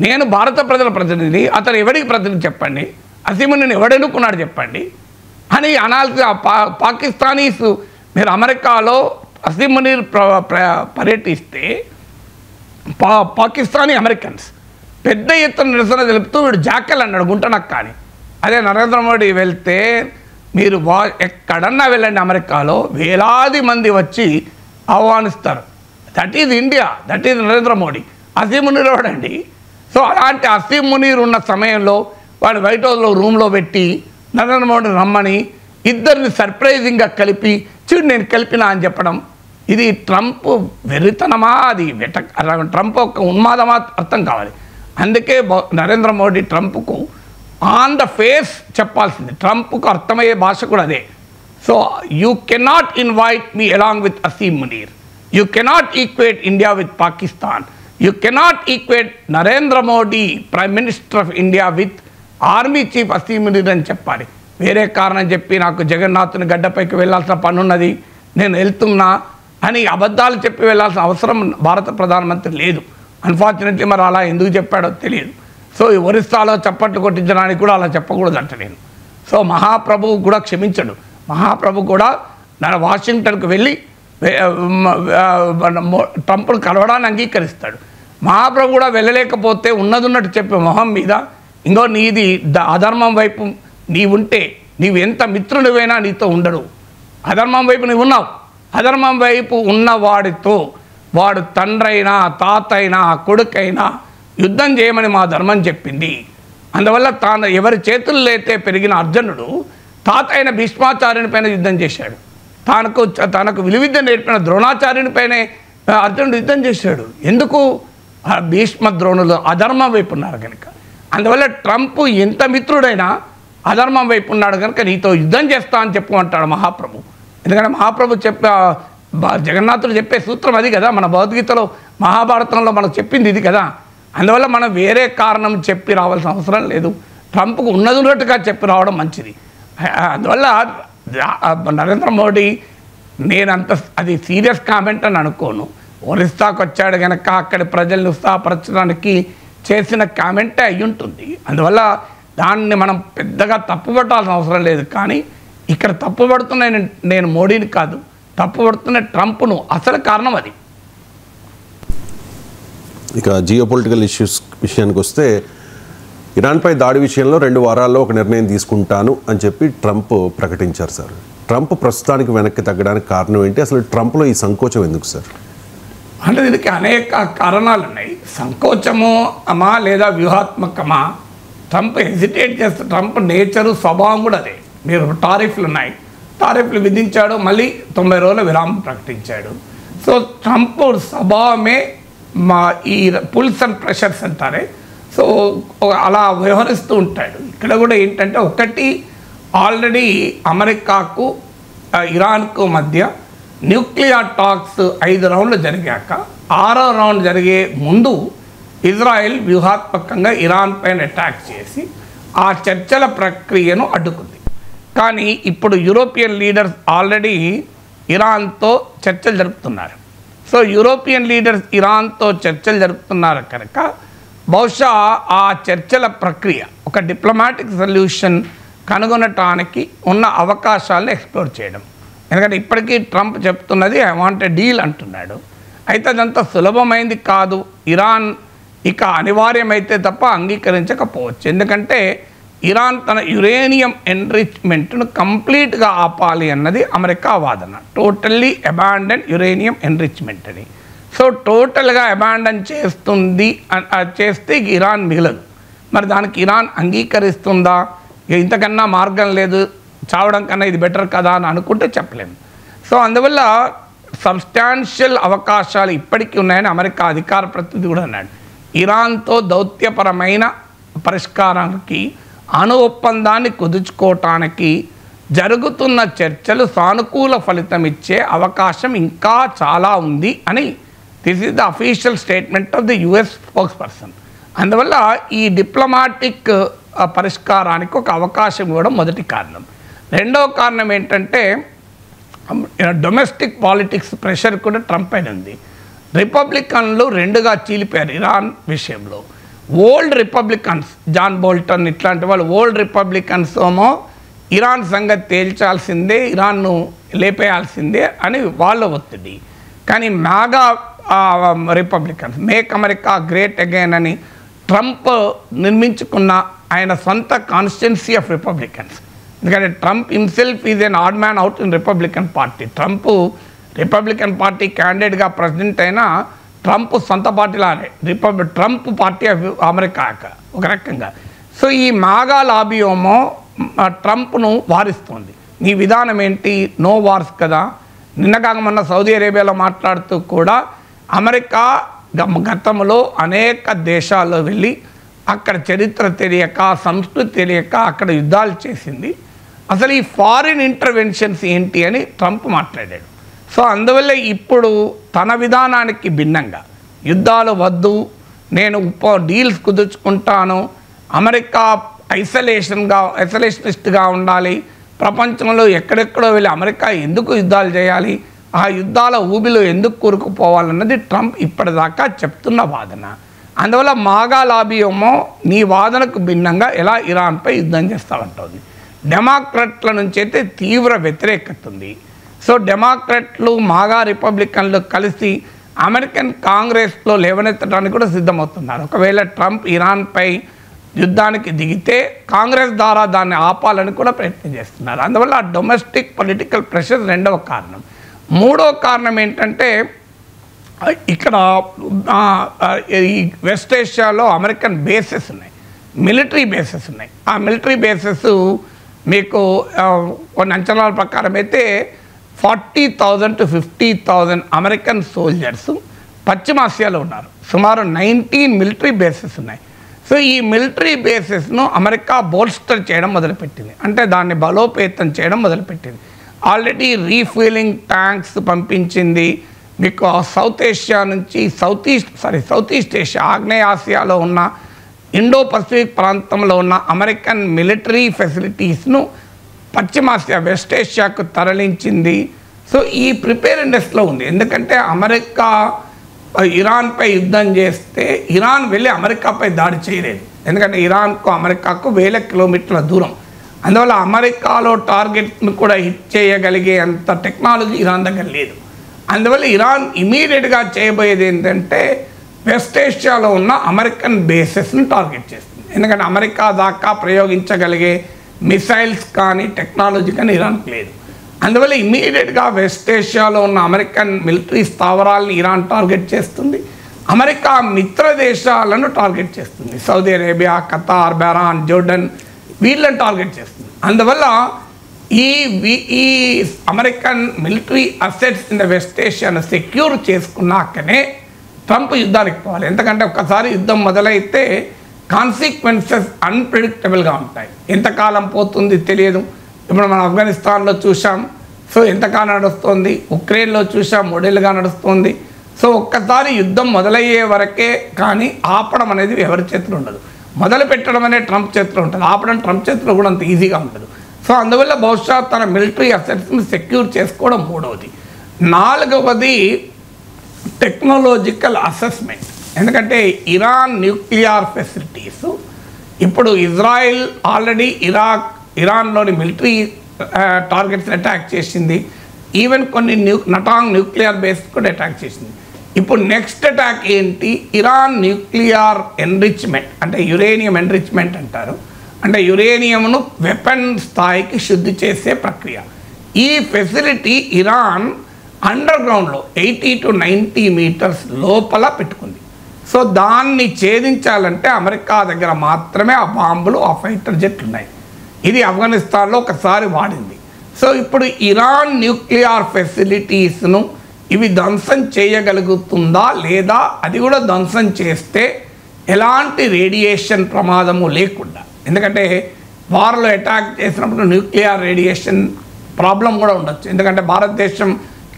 నేను భారత ప్రజల ప్రతినిధి, అతను ఎవరికి ప్రతినిధి చెప్పండి, అసీం మునీని ఎవడెన్నుకున్నాడు చెప్పండి అని అనాల్సిన పాకిస్తానీస్. మీరు అమెరికాలో అసీం మునీర్ పర్యటిస్తే పాకిస్తానీ అమెరికన్స్ పెద్ద ఎత్తున నిరసన తెలుపుతూ వీడు జాకెల్ అన్నాడు గుంటనక్క అని. అదే నరేంద్ర మోడీ వెళ్తే మీరు ఎక్కడన్నా వెళ్ళండి, అమెరికాలో వేలాది మంది వచ్చి ఆహ్వానిస్తారు. That is India, that is Narendra Modi. Asim Munir ఎవడండి? సో అలాంటి అసీం మునీర్ ఉన్న సమయంలో వాడు వైట్ హౌస్లో రూమ్లో పెట్టి నరేంద్ర మోడీని రమ్మని ఇద్దరిని సర్ప్రైజింగ్గా కలిపి చూడు నేను కలిపినా అని చెప్పడం, ఇది ట్రంప్ వెర్రితనమా, అది ట్రంప్ ఒక ఉన్మాదమా అర్థం కావాలి. అందుకే నరేంద్ర మోడీ ట్రంప్కు ఆన్ ద ఫేస్ చెప్పాల్సింది, ట్రంప్కు అర్థమయ్యే భాష కూడా అదే. So you cannot invite me along with Asim Munir, you cannot equate India with Pakistan, you cannot equate Narendra Modi prime minister of India with army chief Asim Munir అని చెప్పాలి. వేరే కారణం చెప్పి నాకు జగన్నాథుని గడ్డపైకి వెళ్ళాల్సిన పని ఉన్నది, నేను వెళ్తున్నా అని అబద్ధాలు చెప్పి వెళ్ళాల్సిన అవసరం భారత ప్రధానమంత్రి లేదు. అన్ఫార్చునేట్లీ మరి అలా ఎందుకు చెప్పాడో తెలియదు. సో ఈ ఒరిస్సాలో చప్పట్లు కొట్టించడానికి కూడా అలా చెప్పకూడదంట నేను. సో మహాప్రభువు కూడా క్షమించడు. మహాప్రభు కూడా వాషింగ్టన్కు వెళ్ళి ట్రంప్ను కలవడాన్ని అంగీకరిస్తాడు. మహాప్రభు కూడా వెళ్ళలేకపోతే ఉన్నట్టు చెప్పే మొహం మీద ఇంకో నీది అధర్మం వైపు నీవుంటే నీవు ఎంత మిత్రుడివైనా నీతో ఉండడు. అధర్మం వైపు నువ్వు ఉన్నావు. అధర్మం వైపు ఉన్నవాడితో వాడు తండ్రైనా తాతైనా కొడుకైనా యుద్ధం చేయమని మా ధర్మం చెప్పింది. అందువల్ల తాను ఎవరి చేతుల్లో అయితే పెరిగిన అర్జునుడు తాత అయిన భీష్మాచార్యుని పైన యుద్ధం చేశాడు. తనకు విలువిద్య నేర్పిన ద్రోణాచార్యునిపైనే అర్జునుడు యుద్ధం చేశాడు. ఎందుకు? భీష్మ ద్రోణులు అధర్మం వైపు ఉన్నారు కనుక. అందువల్ల ట్రంప్ ఎంత మిత్రుడైనా అధర్మం వైపు ఉన్నాడు కనుక నీతో యుద్ధం చేస్తా అని చెప్పమంటాడు మహాప్రభు. ఎందుకంటే మహాప్రభు జగన్నాథుడు చెప్పే సూత్రం అది కదా. మన భగవద్గీతలో మహాభారతంలో మనకు చెప్పింది ఇది కదా. అందువల్ల మనం వేరే కారణం చెప్పి రావాల్సిన అవసరం లేదు. ట్రంప్కు ఉన్నట్టుగా చెప్పి రావడం మంచిది. అందువల్ల నరేంద్ర మోడీ నేనంత అది సీరియస్ కామెంట్ అని అనుకోను. ఒరిస్సాకు వచ్చాడు కనుక అక్కడి ప్రజల్ని ఉత్సాహపరచడానికి చేసిన కామెంటే అయి ఉంటుంది. అందువల్ల దాన్ని మనం పెద్దగా తప్పుపట్టాల్సిన అవసరం లేదు. కానీ ఇక్కడ తప్పుపడుతున్న నేను మోడీని కాదు, తప్పుపడుతున్న ట్రంప్ను. అసలు కారణం అది. ఇక జియోపొలిటికల్ ఇష్యూస్ విషయానికి వస్తే ఇరాన్పై దాడి విషయంలో 2 వారాల్లో ఒక నిర్ణయం తీసుకుంటాను అని చెప్పి ట్రంప్ ప్రకటించారు సార్. ట్రంప్ ప్రస్తుతానికి వెనక్కి తగ్గడానికి కారణం ఏంటి? అసలు ట్రంప్లో ఈ సంకోచం ఎందుకు సార్? అంటే దీనికి అనేక కారణాలు ఉన్నాయి. సంకోచము అమా లేదా వ్యూహాత్మకమా? ట్రంప్ హెజిటేట్ చేస్తే ట్రంప్ నేచరు స్వభావం కూడా అదే. మీరు టారిఫ్లు ఉన్నాయి, టారిఫ్లు విధించాడు, మళ్ళీ 90 రోజుల విరామం ప్రకటించాడు. సో ట్రంప్ స్వభావమే ఈ పుల్స్ అండ్ ప్రెషర్స్ అంటారే, సో అలా వ్యవహరిస్తూ ఉంటాడు. ఇక్కడ కూడా ఏంటంటే ఒకటి, ఆల్రెడీ అమెరికాకు ఇరాన్కు మధ్య న్యూక్లియర్ టాక్స్ 5 రౌండ్లు జరిగాక 6వ రౌండ్ జరిగే ముందు ఇజ్రాయెల్ వ్యూహాత్మకంగా ఇరాన్ పైన అటాక్ చేసి ఆ చర్చల ప్రక్రియను అడ్డుకుంది. కానీ ఇప్పుడు యూరోపియన్ లీడర్స్ ఆల్రెడీ ఇరాన్తో చర్చలు జరుపుతున్నారు. సో యూరోపియన్ లీడర్స్ ఇరాన్తో చర్చలు జరుపుతున్నారు కనుక బహుశా ఆ చర్చల ప్రక్రియ ఒక డిప్లొమాటిక్ సొల్యూషన్ కనుగొనటానికి ఉన్న అవకాశాలను ఎక్స్ప్లోర్ చేయడం. ఎందుకంటే ఇప్పటికీ ట్రంప్ చెప్తున్నది ఐ వాంట్ ఎ డీల్ అంటున్నాడు. అయితే అదంతా సులభమైంది కాదు. ఇరాన్ ఇక అనివార్యమైతే తప్ప అంగీకరించకపోవచ్చు. ఎందుకంటే ఇరాన్ తన యురేనియం ఎన్రిచ్మెంట్ను కంప్లీట్గా ఆపాలి అన్నది అమెరికా వాదన. టోటల్లీ అబాండన్ యురేనియం ఎన్రిచ్మెంట్ అని. సో టోటల్గా అబాండన్ చేస్తే ఇరాన్ మిగలదు. మరి దానికి ఇరాన్ అంగీకరిస్తుందా? ఇంతకన్నా మార్గం లేదు, చావడం కన్నా ఇది బెటర్ కదా అని అనుకుంటే చెప్పలేము. సో అందువల్ల సబ్స్టాన్షియల్ అవకాశాలు ఇప్పటికీ ఉన్నాయని అమెరికా అధికార ప్రతినిధి కూడా అన్నాడు. ఇరాన్తో దౌత్యపరమైన పరిష్కారానికి అణు ఒప్పందాన్ని కుదుర్చుకోవటానికి జరుగుతున్న చర్చలు సానుకూల ఫలితం ఇచ్చే అవకాశం ఇంకా చాలా ఉంది అని this is the official statement of the US spokes person. అందువల్ల ఈ డిప్లొమాటిక్ పరిష్కారానికి ఒక అవకాశం ఇవ్వడం మొదటి కారణం. రెండవ కారణం ఏంటంటే డొమెస్టిక్ పాలిటిక్స్ ప్రెషర్ కూడా ట్రంప్ పైన ఉంది. రిపబ్లికన్లు 2గా చీలిపోయారు ఇరాన్ విషయంలో. ఓల్డ్ రిపబ్లికన్స్ జాన్ బోల్టన్ ఇట్లాంటి వాళ్ళు ఓల్డ్ రిపబ్లికన్స్ ఏమో ఇరాన్ సంగతి తేల్చాల్సిందే, ఇరాన్ను లేపేయాల్సిందే అని వాళ్ళ ఒత్తిడి. కానీ MAGA Republicans make America great again అని ట్రంప్ నిర్మించుకున్న ఆయన సొంత కాన్స్టిట్యున్సీ ఆఫ్ రిపబ్లికన్స్. ఎందుకంటే Trump himself is an odd man out in Republican party. Trump Republican party క్యాండిడేట్గా ప్రెసిడెంట్ అయినా ట్రంప్ సొంత పార్టీలానే ట్రంప్ పార్టీ ఆఫ్ అమెరికా ఒక రకంగా. సో ఈ మాగా లాబియోమో ట్రంప్ను వారిస్తుంది. నీ విధానం ఏంటి? నో వార్స్ కదా. నిన్నగాక మొన్న సౌదీ అరేబియాలో మాట్లాడుతూ కూడా అమెరికా గతంలో అనేక దేశాల్లో వెళ్ళి అక్కడ చరిత్ర తెలియక సంస్కృతి తెలియక అక్కడ యుద్ధాలు చేసింది. అసలు ఈ ఫారిన్ ఇంటర్వెన్షన్స్ ఏంటి అని ట్రంప్ మాట్లాడాడు. సో అందువల్ల ఇప్పుడు తన విధానానికి భిన్నంగా యుద్ధాలు వద్దు, నేను డీల్స్ కుదుర్చుకుంటాను, అమెరికా ఐసోలేషనిస్ట్గా ఉండాలి, ప్రపంచంలో ఎక్కడెక్కడో వెళ్ళి అమెరికా ఎందుకు యుద్ధాలు చేయాలి, ఆ యుద్ధాల ఊబిలో ఎందుకు కూరుకుపోవాలన్నది ట్రంప్ ఇప్పటిదాకా చెప్తున్న వాదన. అందువల్ల మాగా లాబియోమో నీ వాదనకు భిన్నంగా ఎలా ఇరాన్పై యుద్ధం చేస్తామంటుంది. డెమోక్రట్ల నుంచి అయితే తీవ్ర వ్యతిరేకత ఉంది. సో డెమోక్రట్లు మాగా రిపబ్లికన్లు కలిసి అమెరికన్ కాంగ్రెస్లో లేవనెత్తడానికి కూడా సిద్ధమవుతున్నారు. ఒకవేళ ట్రంప్ ఇరాన్పై యుద్ధానికి దిగితే కాంగ్రెస్ ద్వారా దాన్ని ఆపాలని కూడా ప్రయత్నం చేస్తున్నారు. అందువల్ల డొమెస్టిక్ పొలిటికల్ ప్రెషర్ రెండవ కారణం. మూడవ కారణం ఏంటంటే ఇక్కడ ఈ వెస్ట్ ఏషియాలో అమెరికన్ బేసెస్ ఉన్నాయి, మిలిటరీ బేసెస్ ఉన్నాయి. ఆ మిలిటరీ బేసెస్ మీకు కొన్ని అంచనాల ప్రకారం అయితే 40,000 to 50,000 అమెరికన్ సోల్జర్స్ పశ్చిమాసియాలో ఉన్నారు. సుమారు 19 మిలిటరీ బేసెస్ ఉన్నాయి. సో ఈ మిలిటరీ బేసెస్ను అమెరికా బోల్స్టర్ చేయడం మొదలుపెట్టింది, అంటే దాన్ని బలోపేతం చేయడం మొదలుపెట్టింది. ఆల్రెడీ రీఫ్యూలింగ్ ట్యాంక్స్ పంపించింది. మీకు సౌత్ ఏషియా నుంచి సౌత్ ఈస్ట్ ఏషియా, ఆగ్నేయ ఆసియాలో ఉన్న ఇండో పసిఫిక్ ప్రాంతంలో ఉన్న అమెరికన్ మిలిటరీ ఫెసిలిటీస్ను పశ్చిమాసియా వెస్ట్ ఏషియాకు తరలించింది. సో ఈ ప్రిపేర్నెస్లో ఉంది. ఎందుకంటే అమెరికా ఇరాన్పై యుద్ధం చేస్తే ఇరాన్ వెళ్ళి అమెరికాపై దాడి చేయలేదు, ఎందుకంటే ఇరాన్కు అమెరికాకు 1000 కిలోమీటర్ల దూరం. అందువల్ల అమెరికాలో టార్గెట్ను కూడా హిట్ చేయగలిగే అంత టెక్నాలజీ ఇరాన్ దగ్గర లేదు. అందువల్ల ఇరాన్ ఇమీడియట్గా చేయబోయేది ఏంటంటే వెస్ట్ ఏషియాలో ఉన్న అమెరికన్ బేసెస్ని టార్గెట్ చేస్తుంది. ఎందుకంటే అమెరికా దాకా ప్రయోగించగలిగే మిసైల్స్ కానీ టెక్నాలజీ కానీ ఇరాన్కి లేదు. అందువల్ల ఇమీడియట్గా వెస్ట్ ఏషియాలో ఉన్న అమెరికన్ మిలిటరీ స్థావరాలను ఇరాన్ టార్గెట్ చేస్తుంది. అమెరికా మిత్ర దేశాలను టార్గెట్ చేస్తుంది. Saudi Arabia, Qatar, Bahrain, Jordan వీళ్ళని టార్గెట్ చేస్తుంది. అందువల్ల ఈ American military assets in the west ఏషియాను సెక్యూర్ చేసుకున్నాకనే ట్రంప్ యుద్ధానికి పోవాలి. ఎందుకంటే ఒక్కసారి యుద్ధం మొదలైతే కాన్సిక్వెన్సెస్ అన్ప్రెడిక్టబుల్గా ఉంటాయి. ఎంతకాలం పోతుంది తెలియదు. ఇప్పుడు మనం ఆఫ్ఘనిస్తాన్లో చూసాం, సో ఎంతకాలం నడుస్తుంది. ఉక్రెయిన్లో చూసాం, 3 ఏళ్ళుగా నడుస్తుంది. సో ఒక్కసారి యుద్ధం మొదలయ్యే వరకే కానీ ఆపడం అనేది ఎవరి చేతిలో ఉండదు. మొదలు పెట్టడం అనేది ట్రంప్ చేతిలో ఉంటుంది, ఆపడం ట్రంప్ చేతిలో కూడా అంత ఈజీగా ఉండదు. సో అందువల్ల బహుశా తన మిలిటరీ అసెట్స్ని సెక్యూర్ చేసుకోవడం మూడవది. నాలుగవది టెక్నాలజికల్ అసెస్మెంట్. ఎందుకంటే ఇరాన్ న్యూక్లియర్ ఫెసిలిటీస్ ఇప్పుడు ఇజ్రాయిల్ ఆల్రెడీ ఇరాన్లోని మిలిటరీ టార్గెట్స్ని అటాక్ చేసింది. ఈవెన్ కొన్ని నటాంగ్ న్యూక్లియర్ బేస్ కూడా అటాక్ చేసింది. ఇప్పుడు నెక్స్ట్ అటాక్ ఏంటి? ఇరాన్ న్యూక్లియర్ ఎన్రిచ్మెంట్, అంటే యురేనియం ఎన్రిచ్మెంట్ అంటారు. అంటే యురేనియంను వెపన్ స్థాయికి శుద్ధి చేసే ప్రక్రియ. ఈ ఫెసిలిటీ ఇరాన్ అండర్ గ్రౌండ్లో 80 to 90 మీటర్స్ లోపల పెట్టుకుంది. సో దాన్ని ఛేదించాలంటే అమెరికా దగ్గర మాత్రమే ఆ బాంబులు, ఆ ఫైటర్ జెట్లు ఉన్నాయి. ఇది ఆఫ్ఘనిస్తాన్లో ఒకసారి వాడింది. సో ఇప్పుడు ఇరాన్ న్యూక్లియర్ ఫెసిలిటీస్ను ఇవి ధ్వంసం చేయగలుగుతుందా లేదా, అది కూడా ధ్వంసం చేస్తే ఎలాంటి రేడియేషన్ ప్రమాదము లేకుండా, ఎందుకంటే వార్లో అటాక్ చేసినప్పుడు న్యూక్లియర్ రేడియేషన్ ప్రాబ్లం కూడా ఉండొచ్చు. ఎందుకంటే భారతదేశం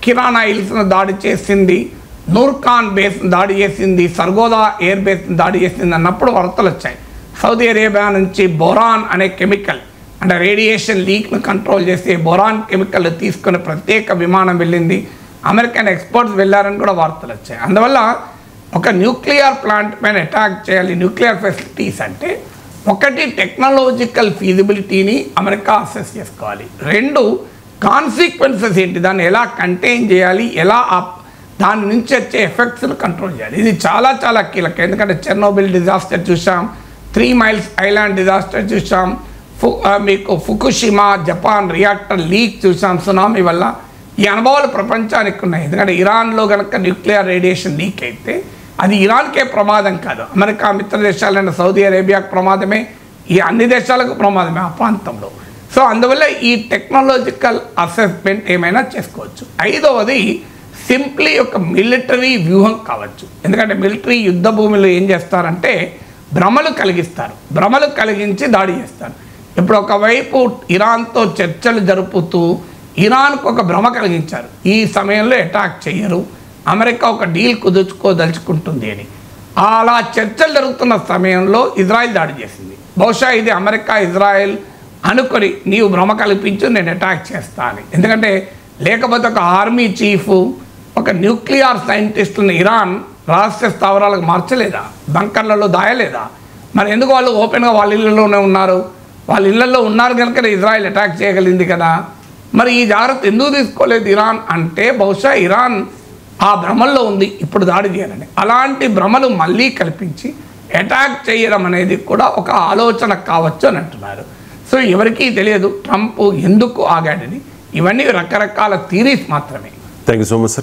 కిరానా హిల్స్ను దాడి చేసింది, నూర్ఖాన్ బేస్ను దాడి చేసింది, సర్గోదా ఎయిర్ బేస్ను దాడి చేసింది అన్నప్పుడు వార్తలు వచ్చాయి. సౌదీ అరేబియా నుంచి బొరాన్ అనే కెమికల్, అంటే రేడియేషన్ లీక్ను కంట్రోల్ చేసే బొరాన్ కెమికల్ తీసుకుని ప్రత్యేక విమానం వెళ్ళింది, అమెరికన్ ఎక్స్పర్ట్స్ వెళ్ళారని కూడా వార్తలు వచ్చాయి. అందువల్ల ఒక న్యూక్లియర్ ప్లాంట్ పైన అటాక్ చేయాలి, న్యూక్లియర్ ఫెసిలిటీస్ అంటే ఒకటి టెక్నాలజికల్ ఫీజిబిలిటీని అమెరికా అసెస్ చేసుకోవాలి. 2 కాన్సిక్వెన్సెస్ ఏంటి, దాన్ని ఎలా కంటైన్ చేయాలి, ఎలా దాని నుంచి వచ్చే ఎఫెక్ట్స్ను కంట్రోల్ చేయాలి. ఇది చాలా చాలా కీలకం. ఎందుకంటే చెర్నోబిల్ డిజాస్టర్ చూసాం, 3 మైల్స్ ఐలాండ్ డిజాస్టర్ చూసాం, మీకు ఫుకుషిమా జపాన్ రియాక్టర్ లీక్ చూసాం సునామీ వల్ల. ఈ అనుభవాలు ప్రపంచానికి ఉన్నాయి. ఎందుకంటే ఇరాన్లో కనుక న్యూక్లియర్ రేడియేషన్ లీక్ అయితే అది ఇరాన్కే ప్రమాదం కాదు, అమెరికా మిత్ర దేశాలైన సౌదీ అరేబియాకు ప్రమాదమే, ఈ అన్ని దేశాలకు ప్రమాదమే ఆ ప్రాంతంలో. సో అందువల్ల ఈ టెక్నాలజికల్ అసెస్మెంట్ ఏమైనా చేసుకోవచ్చు. 5వది సింప్లీ ఒక మిలిటరీ వ్యూహం కావచ్చు. ఎందుకంటే మిలిటరీ యుద్ధ భూమిలో ఏం చేస్తారంటే భ్రమలు కలిగిస్తారు, భ్రమలు కలిగించి దాడి చేస్తారు. ఇప్పుడు ఒకవైపు ఇరాన్తో చర్చలు జరుపుతూ ఇరాన్కు ఒక భ్రమ కలిగించారు, ఈ సమయంలో అటాక్ చేయరు, అమెరికా ఒక డీల్ కుదుర్చుకోదలుచుకుంటుంది అని. అలా చర్చలు జరుగుతున్న సమయంలో ఇజ్రాయెల్ దాడి చేసింది. బహుశా ఇది అమెరికా ఇజ్రాయెల్ అనుకొని నీవు భ్రమ కల్పించు, నేను అటాక్ చేస్తా అని. ఎందుకంటే లేకపోతే ఒక ఆర్మీ చీఫ్, ఒక న్యూక్లియర్ సైంటిస్టులను ఇరాన్ రహస్య స్థావరాలకు మార్చలేదా, బంకర్లలో దాయలేదా? మరి ఎందుకు వాళ్ళు ఓపెన్గా వాళ్ళ ఇళ్లలోనే ఉన్నారు? వాళ్ళ ఇళ్లలో ఉన్నారు కనుక ఇజ్రాయెల్ అటాక్ చేయగలిగింది కదా. మరి ఈ జాగ్రత్త ఎందుకు తీసుకోలేదు ఇరాన్ అంటే బహుశా ఇరాన్ ఆ భ్రమల్లో ఉంది ఇప్పుడు దాడి చేయాలని. అలాంటి భ్రమలు మళ్ళీ కల్పించి అటాక్ చేయడం అనేది కూడా ఒక ఆలోచన కావచ్చు అని అంటున్నారు. సో ఎవరికీ తెలియదు ట్రంప్ ఎందుకు ఆగాడని. ఇవన్నీ రకరకాల థీరీస్ మాత్రమే. Thank you so much sir.